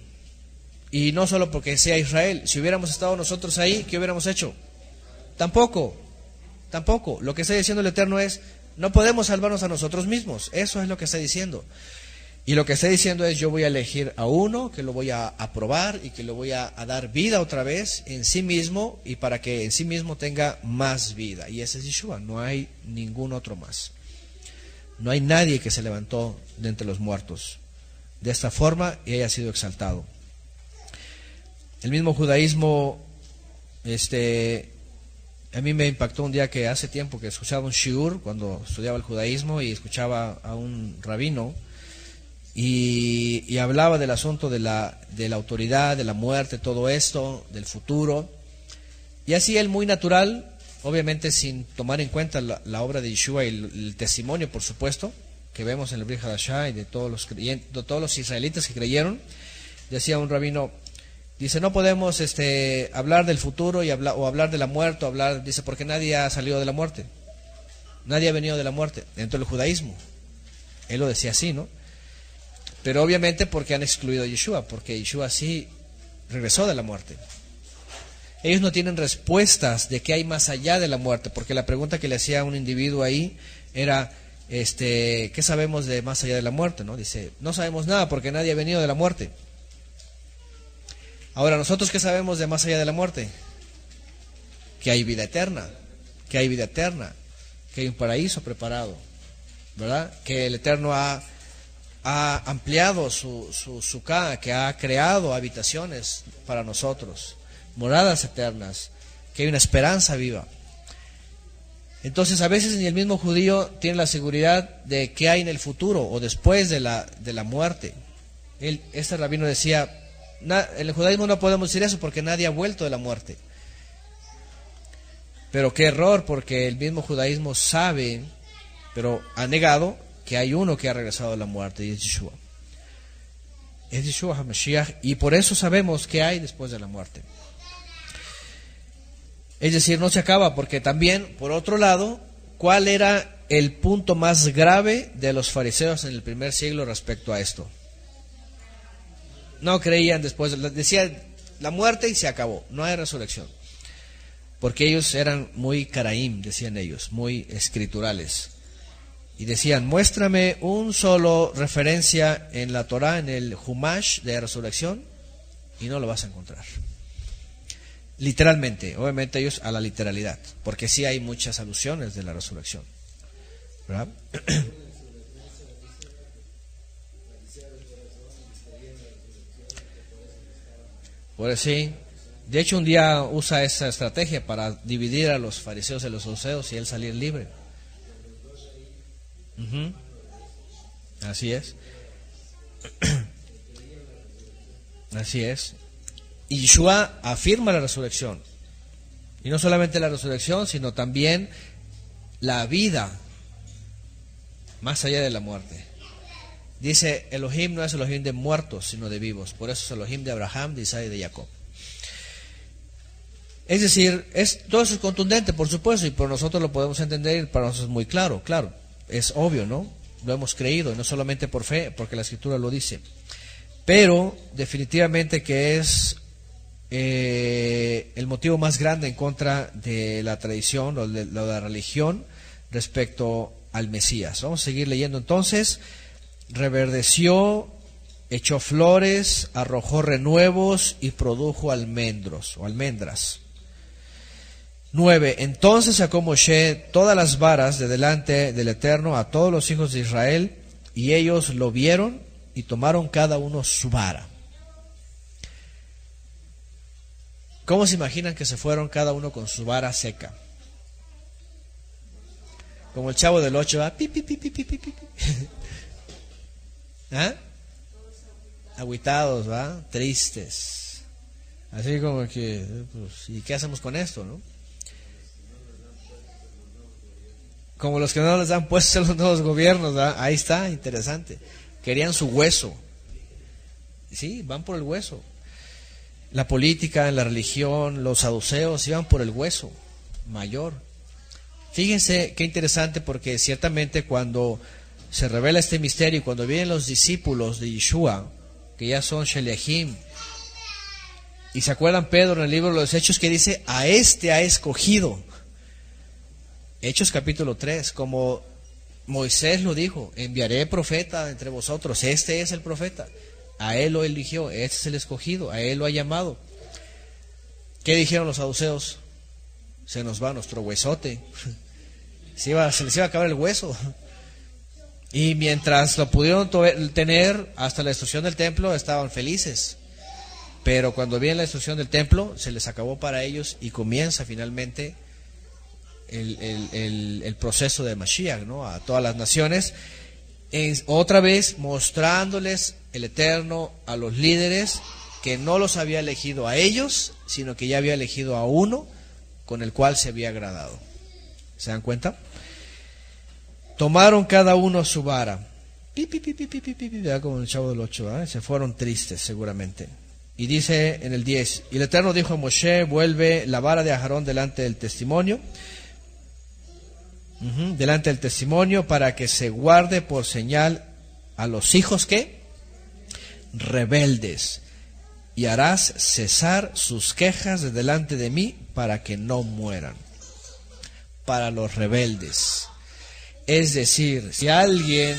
Y no solo porque sea Israel. Si hubiéramos estado nosotros ahí, ¿qué hubiéramos hecho? Tampoco. Lo que está diciendo el Eterno es, no podemos salvarnos a nosotros mismos. Eso es lo que está diciendo. Y lo que está diciendo es, yo voy a elegir a uno que lo voy a aprobar y que le voy a dar vida otra vez en sí mismo, y para que en sí mismo tenga más vida. Y ese es Yeshua, no hay ningún otro más. No hay nadie que se levantó de entre los muertos de esta forma y haya sido exaltado. El mismo judaísmo, a mí me impactó un día que hace tiempo que escuchaba un shiur cuando estudiaba el judaísmo, y escuchaba a un rabino y hablaba del asunto de la autoridad, de la muerte, todo esto, del futuro. Y así él, muy natural, obviamente sin tomar en cuenta la obra de Yeshua y el testimonio, por supuesto, que vemos en el Brit Hadashah y de todos los israelitas que creyeron, decía un rabino, dice, no podemos hablar del futuro o hablar de la muerte, dice, porque nadie ha salido de la muerte, nadie ha venido de la muerte dentro del judaísmo. Él lo decía así, ¿no? Pero obviamente porque han excluido a Yeshua, porque Yeshua sí regresó de la muerte. Ellos no tienen respuestas de qué hay más allá de la muerte, porque la pregunta que le hacía a un individuo ahí era, ¿qué sabemos de más allá de la muerte? ¿No? Dice, no sabemos nada porque nadie ha venido de la muerte. Ahora, ¿nosotros qué sabemos de más allá de la muerte? Que hay vida eterna, que hay vida eterna, que hay un paraíso preparado, ¿verdad? Que el Eterno ha ampliado su sukkah, que ha creado habitaciones para nosotros, moradas eternas, que hay una esperanza viva. Entonces, a veces ni el mismo judío tiene la seguridad de qué hay en el futuro o después de la muerte. Este rabino decía, en el judaísmo no podemos decir eso porque nadie ha vuelto de la muerte. Pero qué error, porque el mismo judaísmo sabe, pero ha negado que hay uno que ha regresado de la muerte, y es Yeshua. Es Yeshua HaMashiach, y por eso sabemos qué hay después de la muerte. Es decir, no se acaba, porque también, por otro lado, ¿cuál era el punto más grave de los fariseos en el primer siglo respecto a esto? No creían después, decía la muerte y se acabó, no hay resurrección. Porque ellos eran muy caraim, decían ellos, muy escriturales. Y decían, muéstrame un solo referencia en la Torah, en el Humash de resurrección, y no lo vas a encontrar. Literalmente, obviamente ellos a la literalidad, porque sí hay muchas alusiones de la resurrección, ¿verdad? Pues sí. De hecho, un día usa esa estrategia para dividir a los fariseos de los saduceos y él salir libre. Así es. Así es. Y Yeshua afirma la resurrección. Y no solamente la resurrección, sino también la vida más allá de la muerte. Dice, Elohim no es Elohim de muertos, sino de vivos. Por eso es Elohim de Abraham, de Isaac y de Jacob. Es decir, todo eso es contundente, por supuesto, y por nosotros lo podemos entender, y para nosotros es muy claro, es obvio, ¿no? Lo hemos creído, y no solamente por fe, porque la Escritura lo dice. Pero, definitivamente que es el motivo más grande en contra de la tradición, o de la religión, respecto al Mesías. Vamos a seguir leyendo entonces. Reverdeció, echó flores, arrojó renuevos y produjo almendros o almendras. 9. Entonces sacó Moshe todas las varas de delante del Eterno a todos los hijos de Israel, y ellos lo vieron y tomaron cada uno su vara. ¿Cómo se imaginan que se fueron cada uno con su vara seca? Como el Chavo del 8, ¿va? Pi, pi, pi, pi, pi, pi, pi. ¿Ah? Agüitados, ¿va? Tristes. Así como que, pues, ¿y qué hacemos con esto, no? Como los que no les dan puestos en los nuevos gobiernos, ¿va? Ahí está, interesante. Querían su hueso. Sí, van por el hueso. La política, la religión, los saduceos iban por el hueso mayor. Fíjense qué interesante, porque ciertamente cuando se revela este misterio y cuando vienen los discípulos de Yeshua, que ya son Sheliachim, y se acuerdan Pedro en el libro de los Hechos que dice, a este ha escogido. Hechos capítulo 3, como Moisés lo dijo, enviaré profeta entre vosotros, este es el profeta. A él lo eligió, este es el escogido, a él lo ha llamado. ¿Qué dijeron los saduceos? Se nos va nuestro huesote. Se les iba a acabar el hueso. Y mientras lo pudieron tener hasta la destrucción del templo, estaban felices. Pero cuando viene la destrucción del templo, se les acabó para ellos y comienza finalmente el proceso de Mashiach, ¿no? A todas las naciones, otra vez mostrándoles el Eterno a los líderes que no los había elegido a ellos, sino que ya había elegido a uno con el cual se había agradado. ¿Se dan cuenta? Tomaron cada uno su vara. Como el Chavo del 8, ¿eh? Se fueron tristes seguramente. Y dice en el 10, y el Eterno dijo a Moshe, vuelve la vara de Aarón delante del testimonio, para que se guarde por señal a los hijos que rebeldes, y harás cesar sus quejas de delante de mí para que no mueran. Para los rebeldes. Es decir, si alguien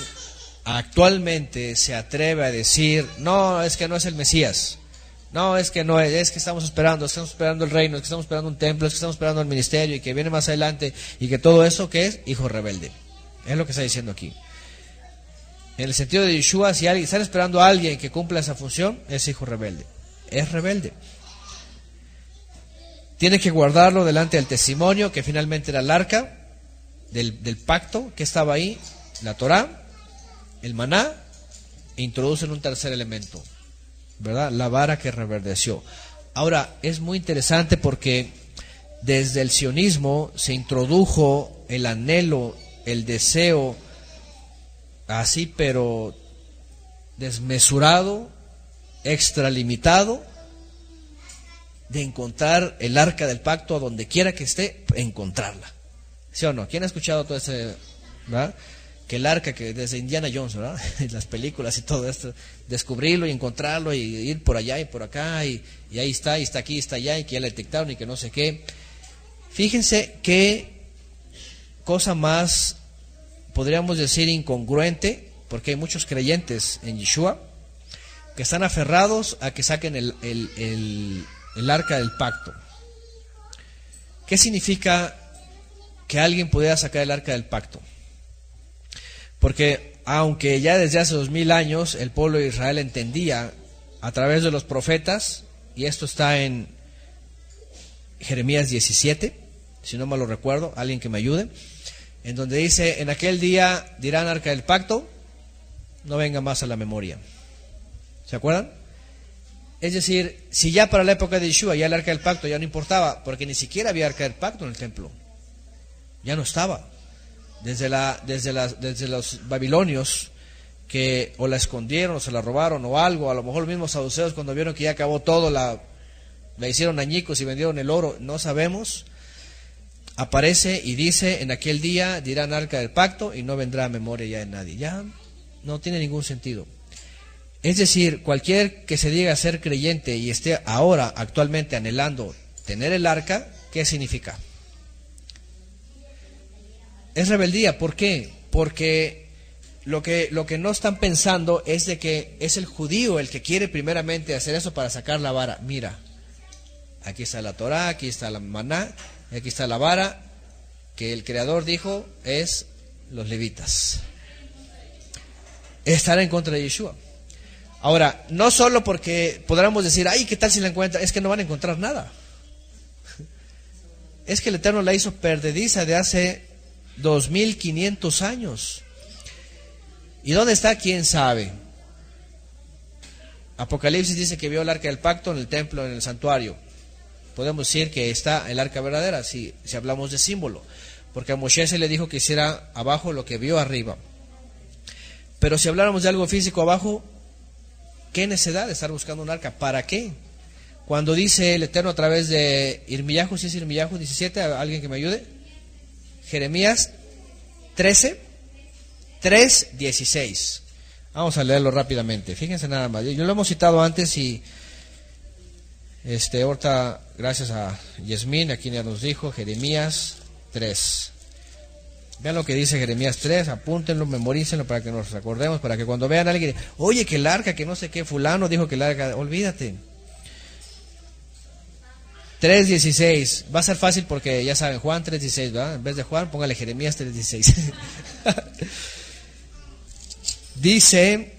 actualmente se atreve a decir, no, es que no es el Mesías, no, es que no es que estamos esperando el reino, es que estamos esperando un templo, es que estamos esperando el ministerio y que viene más adelante y que todo eso, ¿qué es? Hijo rebelde. Es lo que está diciendo aquí. En el sentido de Yeshua, si alguien están esperando a alguien que cumpla esa función, es hijo rebelde. Es rebelde. Tiene que guardarlo delante del testimonio, que finalmente era el arca del pacto, que estaba ahí, la Torá, el maná, e introducen un tercer elemento, ¿verdad? La vara que reverdeció. Ahora, es muy interesante porque desde el sionismo se introdujo el anhelo, el deseo, así pero desmesurado, extralimitado, de encontrar el arca del pacto a donde quiera que esté, encontrarla. ¿Sí o no? ¿Quién ha escuchado todo ese, ¿verdad? Que el arca, que desde Indiana Jones, ¿verdad? Las películas y todo esto, descubrirlo y encontrarlo y ir por allá y por acá y ahí está, y está aquí, y está allá, y que ya le detectaron y que no sé qué. Fíjense qué cosa más, podríamos decir, incongruente, porque hay muchos creyentes en Yeshua que están aferrados a que saquen el arca del pacto. ¿Qué significa que alguien pudiera sacar el arca del pacto? Porque aunque ya desde hace 2000 años el pueblo de Israel entendía a través de los profetas, y esto está en Jeremías 17, si no mal lo recuerdo, alguien que me ayude, en donde dice, en aquel día dirán arca del pacto, no venga más a la memoria. ¿Se acuerdan? Es decir, si ya para la época de Yeshua ya el arca del pacto ya no importaba, porque ni siquiera había arca del pacto en el templo, ya no estaba. Desde los babilonios, que o la escondieron o se la robaron o algo, a lo mejor los mismos saduceos cuando vieron que ya acabó todo, la hicieron añicos y vendieron el oro, no sabemos. Aparece y dice, en aquel día dirán arca del pacto y no vendrá a memoria ya de nadie. Ya no tiene ningún sentido. Es decir, cualquier que se diga ser creyente y esté ahora actualmente anhelando tener el arca, ¿qué significa? Es rebeldía. ¿Por qué? Porque lo que no están pensando es de que es el judío el que quiere primeramente hacer eso para sacar la vara. Mira, aquí está la Torá, aquí está la maná, y aquí está la vara que el Creador dijo es los levitas. Estará en contra de Yeshua. Ahora, no solo porque podríamos decir, ay, ¿qué tal si la encuentran? Es que no van a encontrar nada. Es que el Eterno la hizo perdediza de hace 2500 años. ¿Y dónde está? ¿Quién sabe? Apocalipsis dice que vio el arca del pacto en el templo, en el santuario. Podemos decir que está el arca verdadera, si hablamos de símbolo. Porque a Moshe se le dijo que hiciera abajo lo que vio arriba. Pero si habláramos de algo físico abajo, ¿qué necesidad de estar buscando un arca? ¿Para qué? Cuando dice el Eterno a través de Irmiyahu, si es Irmiyahu 17, ¿alguien que me ayude? Jeremías 13, 3, 16. Vamos a leerlo rápidamente. Fíjense nada más. Yo lo hemos citado antes y ahorita, gracias a Yasmín, a quien ya nos dijo, Jeremías 3. Vean lo que dice Jeremías 3, apúntenlo, memorícenlo para que nos acordemos, para que cuando vean a alguien, oye, que el arca, que no sé qué, fulano dijo que el arca, olvídate. 3:16, va a ser fácil porque ya saben, Juan 3:16, ¿verdad? En vez de Juan, póngale Jeremías 3:16. Dice,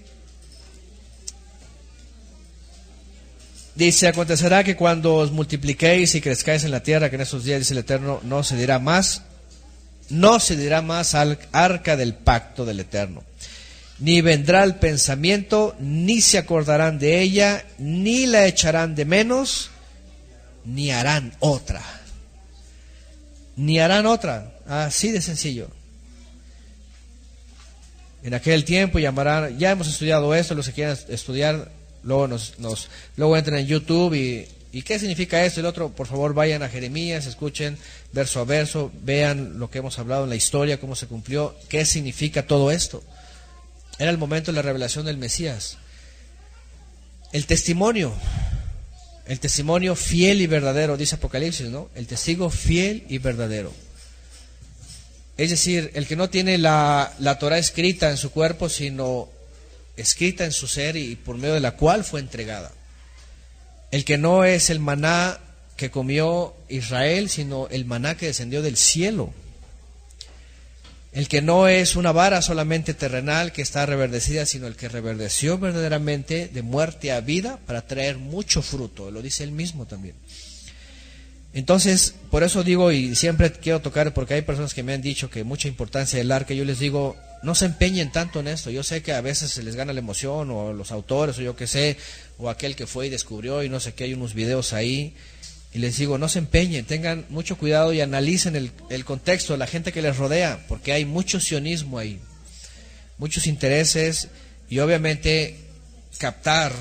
acontecerá que cuando os multipliquéis y crezcáis en la tierra, que en esos días, dice el Eterno, no se dirá más al arca del pacto del Eterno, ni vendrá el pensamiento, ni se acordarán de ella, ni la echarán de menos, ni harán otra. Ni harán otra, así de sencillo. En aquel tiempo llamarán, ya hemos estudiado esto, los que quieran estudiar, luego entren en YouTube y ¿qué significa esto y el otro? Por favor vayan a Jeremías, escuchen verso a verso, vean lo que hemos hablado en la historia, cómo se cumplió, qué significa todo esto. Era el momento de la revelación del Mesías. El testimonio fiel y verdadero, dice Apocalipsis, ¿no? El testigo fiel y verdadero. Es decir, el que no tiene la Torah escrita en su cuerpo, sino escrita en su ser y por medio de la cual fue entregada. El que no es el maná que comió Israel, sino el maná que descendió del cielo. El que no es una vara solamente terrenal que está reverdecida, sino el que reverdeció verdaderamente de muerte a vida para traer mucho fruto. Lo dice él mismo también. Entonces, por eso digo, y siempre quiero tocar, porque hay personas que me han dicho que mucha importancia del arca, yo les digo, no se empeñen tanto en esto. Yo sé que a veces se les gana la emoción, o los autores, o yo qué sé, o aquel que fue y descubrió, y no sé qué, hay unos videos ahí, y les digo, no se empeñen, tengan mucho cuidado y analicen el contexto de la gente que les rodea, porque hay mucho sionismo ahí, muchos intereses, y obviamente captar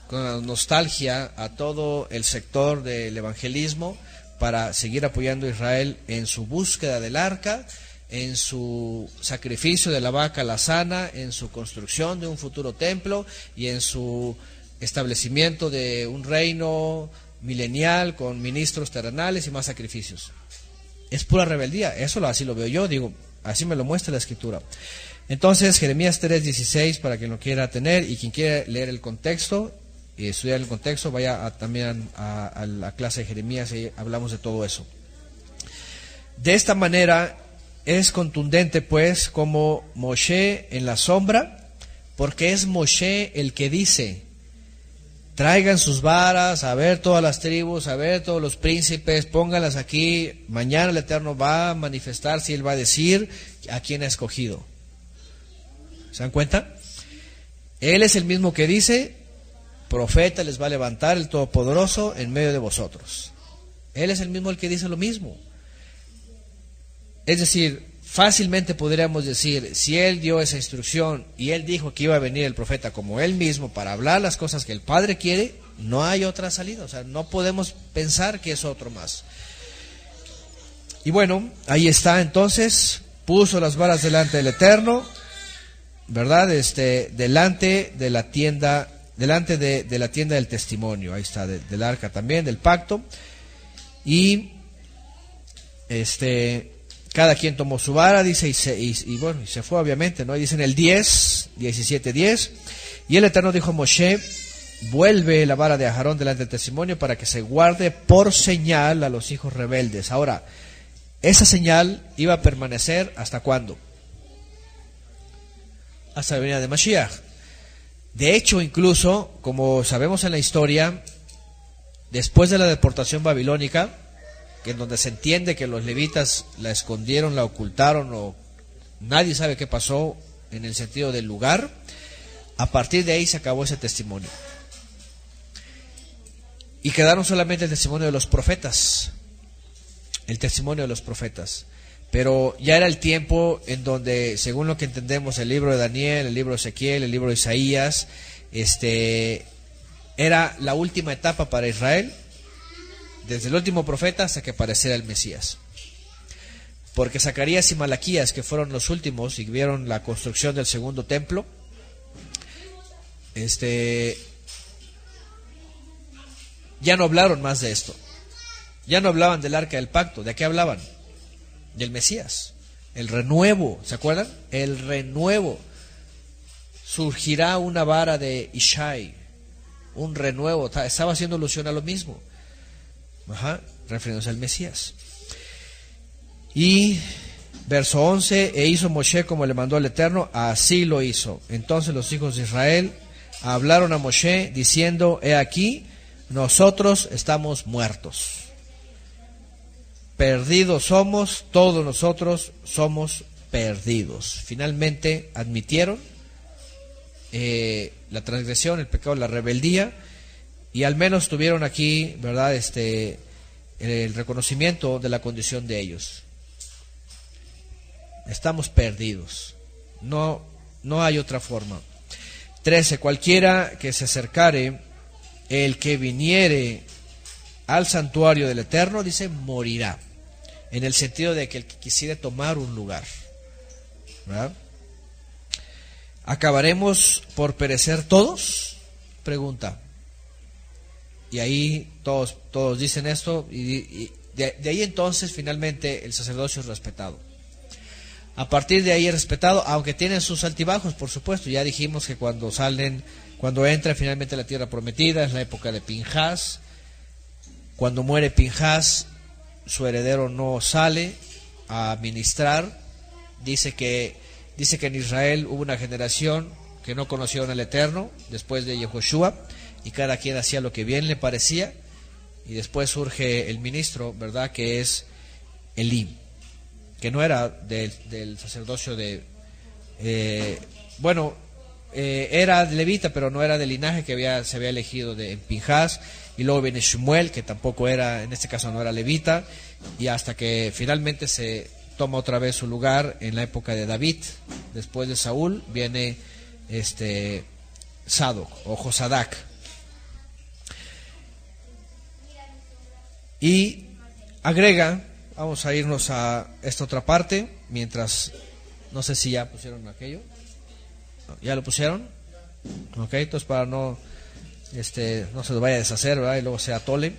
con nostalgia a todo el sector del evangelismo para seguir apoyando a Israel en su búsqueda del arca, en su sacrificio de la vaca lazana, en su construcción de un futuro templo y en su establecimiento de un reino milenial con ministros terrenales y más sacrificios. Es pura rebeldía, eso así lo veo yo, digo, así me lo muestra la Escritura. Entonces, Jeremías 3:16, para quien lo quiera tener y quien quiera leer el contexto y estudiar el contexto, vaya también a la clase de Jeremías y hablamos de todo eso. De esta manera es contundente, pues, como Moshe en la sombra, porque es Moshe el que dice: traigan sus varas, a ver todas las tribus, a ver todos los príncipes, pónganlas aquí, mañana el Eterno va a manifestarse y Él va a decir a quién ha escogido. ¿Se dan cuenta? Él es el mismo que dice: profeta les va a levantar el Todopoderoso en medio de vosotros. Él es el mismo el que dice lo mismo. Es decir, fácilmente podríamos decir, si Él dio esa instrucción y Él dijo que iba a venir el profeta como Él mismo para hablar las cosas que el Padre quiere, no hay otra salida. O sea, no podemos pensar que es otro más. Y bueno, ahí está entonces, puso las varas delante del Eterno, ¿verdad? Delante de la tienda, de la tienda del testimonio, ahí está, del arca también, del pacto, y cada quien tomó su vara, dice, y bueno, y se fue obviamente, ¿no? Y dice en el 17:10, y el Eterno dijo a Moshe: vuelve la vara de Aarón delante del testimonio para que se guarde por señal a los hijos rebeldes. Ahora, esa señal iba a permanecer ¿hasta cuándo? Hasta la venida de Mashiach. De hecho, incluso, como sabemos en la historia, después de la deportación babilónica, que en donde se entiende que los levitas la escondieron, la ocultaron, o nadie sabe qué pasó en el sentido del lugar, a partir de ahí se acabó ese testimonio. Y quedaron solamente el testimonio de los profetas, el testimonio de los profetas. Pero ya era el tiempo en donde, según lo que entendemos, el libro de Daniel, el libro de Ezequiel, el libro de Isaías, era la última etapa para Israel, desde el último profeta hasta que apareciera el Mesías. Porque Zacarías y Malaquías, que fueron los últimos y vieron la construcción del segundo templo, ya no hablaron más de esto. Ya no hablaban del arca del pacto. ¿De qué hablaban? Del Mesías. el renuevo, ¿se acuerdan? El renuevo. Surgirá una vara de Ishai, un renuevo, estaba haciendo alusión a lo mismo, refiriéndose al Mesías. Y verso 11, e hizo Moshe como le mandó el Eterno, así lo hizo. Entonces los hijos de Israel hablaron a Moshe diciendo, he aquí, nosotros estamos muertos. Perdidos somos, todos nosotros somos perdidos. Finalmente admitieron la transgresión, el pecado, la rebeldía, y al menos tuvieron aquí, ¿verdad?, el reconocimiento de la condición de ellos. Estamos perdidos, no hay otra forma. 13, cualquiera que se acercare, el que viniere al santuario del Eterno, dice, morirá, en el sentido de que el que quisiera tomar un lugar, ¿verdad? ¿Acabaremos por perecer todos? Pregunta. Y ahí todos dicen esto, y de ahí entonces finalmente el sacerdocio es respetado. A partir de ahí es respetado, aunque tienen sus altibajos, por supuesto. Ya dijimos que cuando entra finalmente la tierra prometida, es la época de Pinhas. Cuando muere Pinhas, su heredero no sale a ministrar. Dice que en Israel hubo una generación que no conocieron al Eterno después de Yehoshua, y cada quien hacía lo que bien le parecía, y después surge el ministro, ¿verdad?, que es Elí, que no era del sacerdocio de... era levita, pero no era del linaje que se había elegido de Pinhas. Y luego viene Shmuel, que tampoco era, en este caso no era levita, y hasta que finalmente se toma otra vez su lugar en la época de David. Después de Saúl viene Sadoc o Josadac. Y agrega, vamos a irnos a esta otra parte, mientras, no sé si ya pusieron aquello. ¿Ya lo pusieron? Ok, entonces para no se lo vaya a deshacer, ¿verdad?, y luego se atole.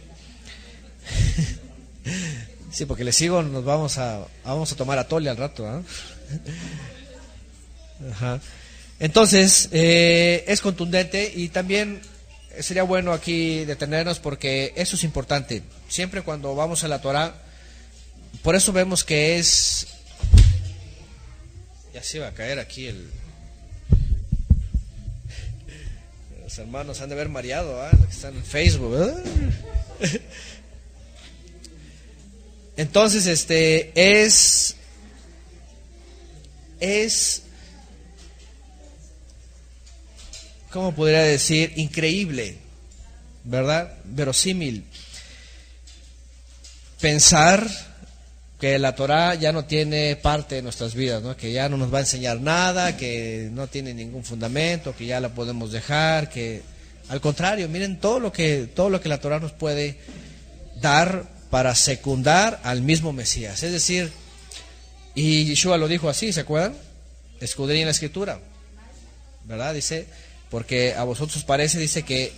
Sí, porque le sigo, nos vamos a tomar atole al rato, ¿eh? Ajá. Entonces, es contundente, y también sería bueno aquí detenernos porque eso es importante. Siempre cuando vamos a la Torah, por eso vemos que es... Ya se va a caer aquí Los hermanos han de haber mareado, ¿eh?, los que están en Facebook, ¿verdad? Entonces, es, ¿cómo podría decir? Increíble, ¿verdad? Verosímil. Pensar que la Torah ya no tiene parte de nuestras vidas, ¿no?, que ya no nos va a enseñar nada, que no tiene ningún fundamento, que ya la podemos dejar, que al contrario, miren todo lo que la Torah nos puede dar para secundar al mismo Mesías. Es decir, y Yeshua lo dijo así, ¿se acuerdan? Escudriñen la Escritura, ¿verdad? Dice, porque a vosotros parece, dice que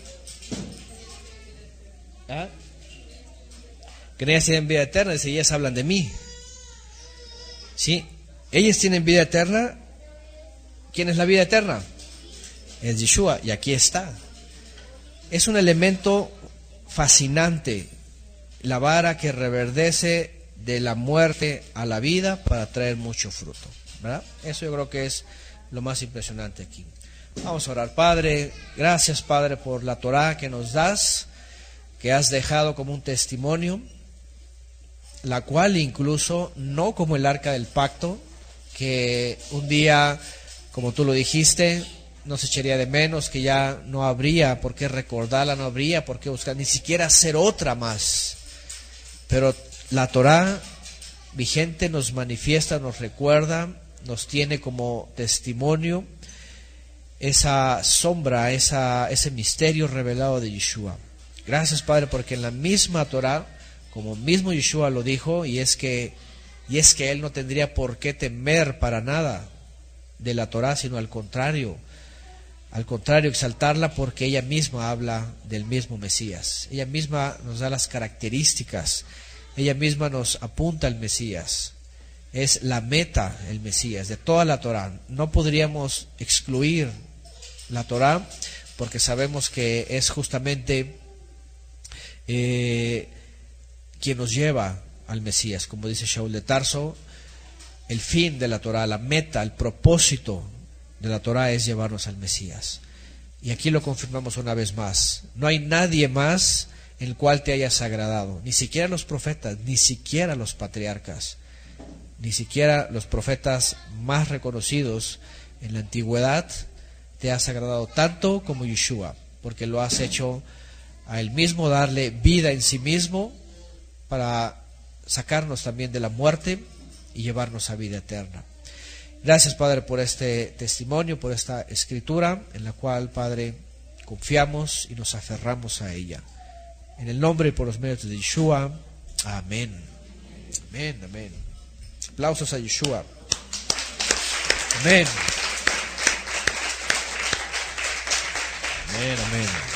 ellas tienen vida eterna, dice, ellas hablan de mí. ¿Sí? Ellas tienen vida eterna. ¿Quién es la vida eterna? Es Yeshua, y aquí está. Es un elemento fascinante, la vara que reverdece de la muerte a la vida para traer mucho fruto, ¿verdad? Eso yo creo que es lo más impresionante aquí. Vamos a orar. Padre, gracias, Padre, por la Torah que nos das, que has dejado como un testimonio, la cual incluso, no como el arca del pacto, que un día, como tú lo dijiste, no se echaría de menos, que ya no habría por qué recordarla, no habría por qué buscar, ni siquiera hacer otra más. Pero la Torah vigente nos manifiesta, nos recuerda, nos tiene como testimonio esa sombra, ese misterio revelado de Yeshua. Gracias, Padre, porque en la misma Torah, como mismo Yeshua lo dijo, y es que Él no tendría por qué temer para nada de la Torah, sino al contrario, exaltarla, porque ella misma habla del mismo Mesías. Ella misma nos da las características, ella misma nos apunta al Mesías. es la meta, el Mesías, de toda la Torá. No podríamos excluir la Torá porque sabemos que es justamente quien nos lleva al Mesías. Como dice Shaul de Tarso, el fin de la Torá, la meta, el propósito de la Torá es llevarnos al Mesías. Y aquí lo confirmamos una vez más. No hay nadie más en el cual te hayas agradado, ni siquiera los profetas, ni siquiera los patriarcas, ni siquiera los profetas más reconocidos en la antigüedad te has agradado tanto como Yeshua, porque lo has hecho a él mismo, darle vida en sí mismo para sacarnos también de la muerte y llevarnos a vida eterna. Gracias, Padre, por este testimonio, por esta escritura en la cual, Padre, confiamos y nos aferramos a ella. En el nombre y por los medios de Yeshua. Amén. Amén, amén. Aplausos a Yeshua. Amén. Amén, amén.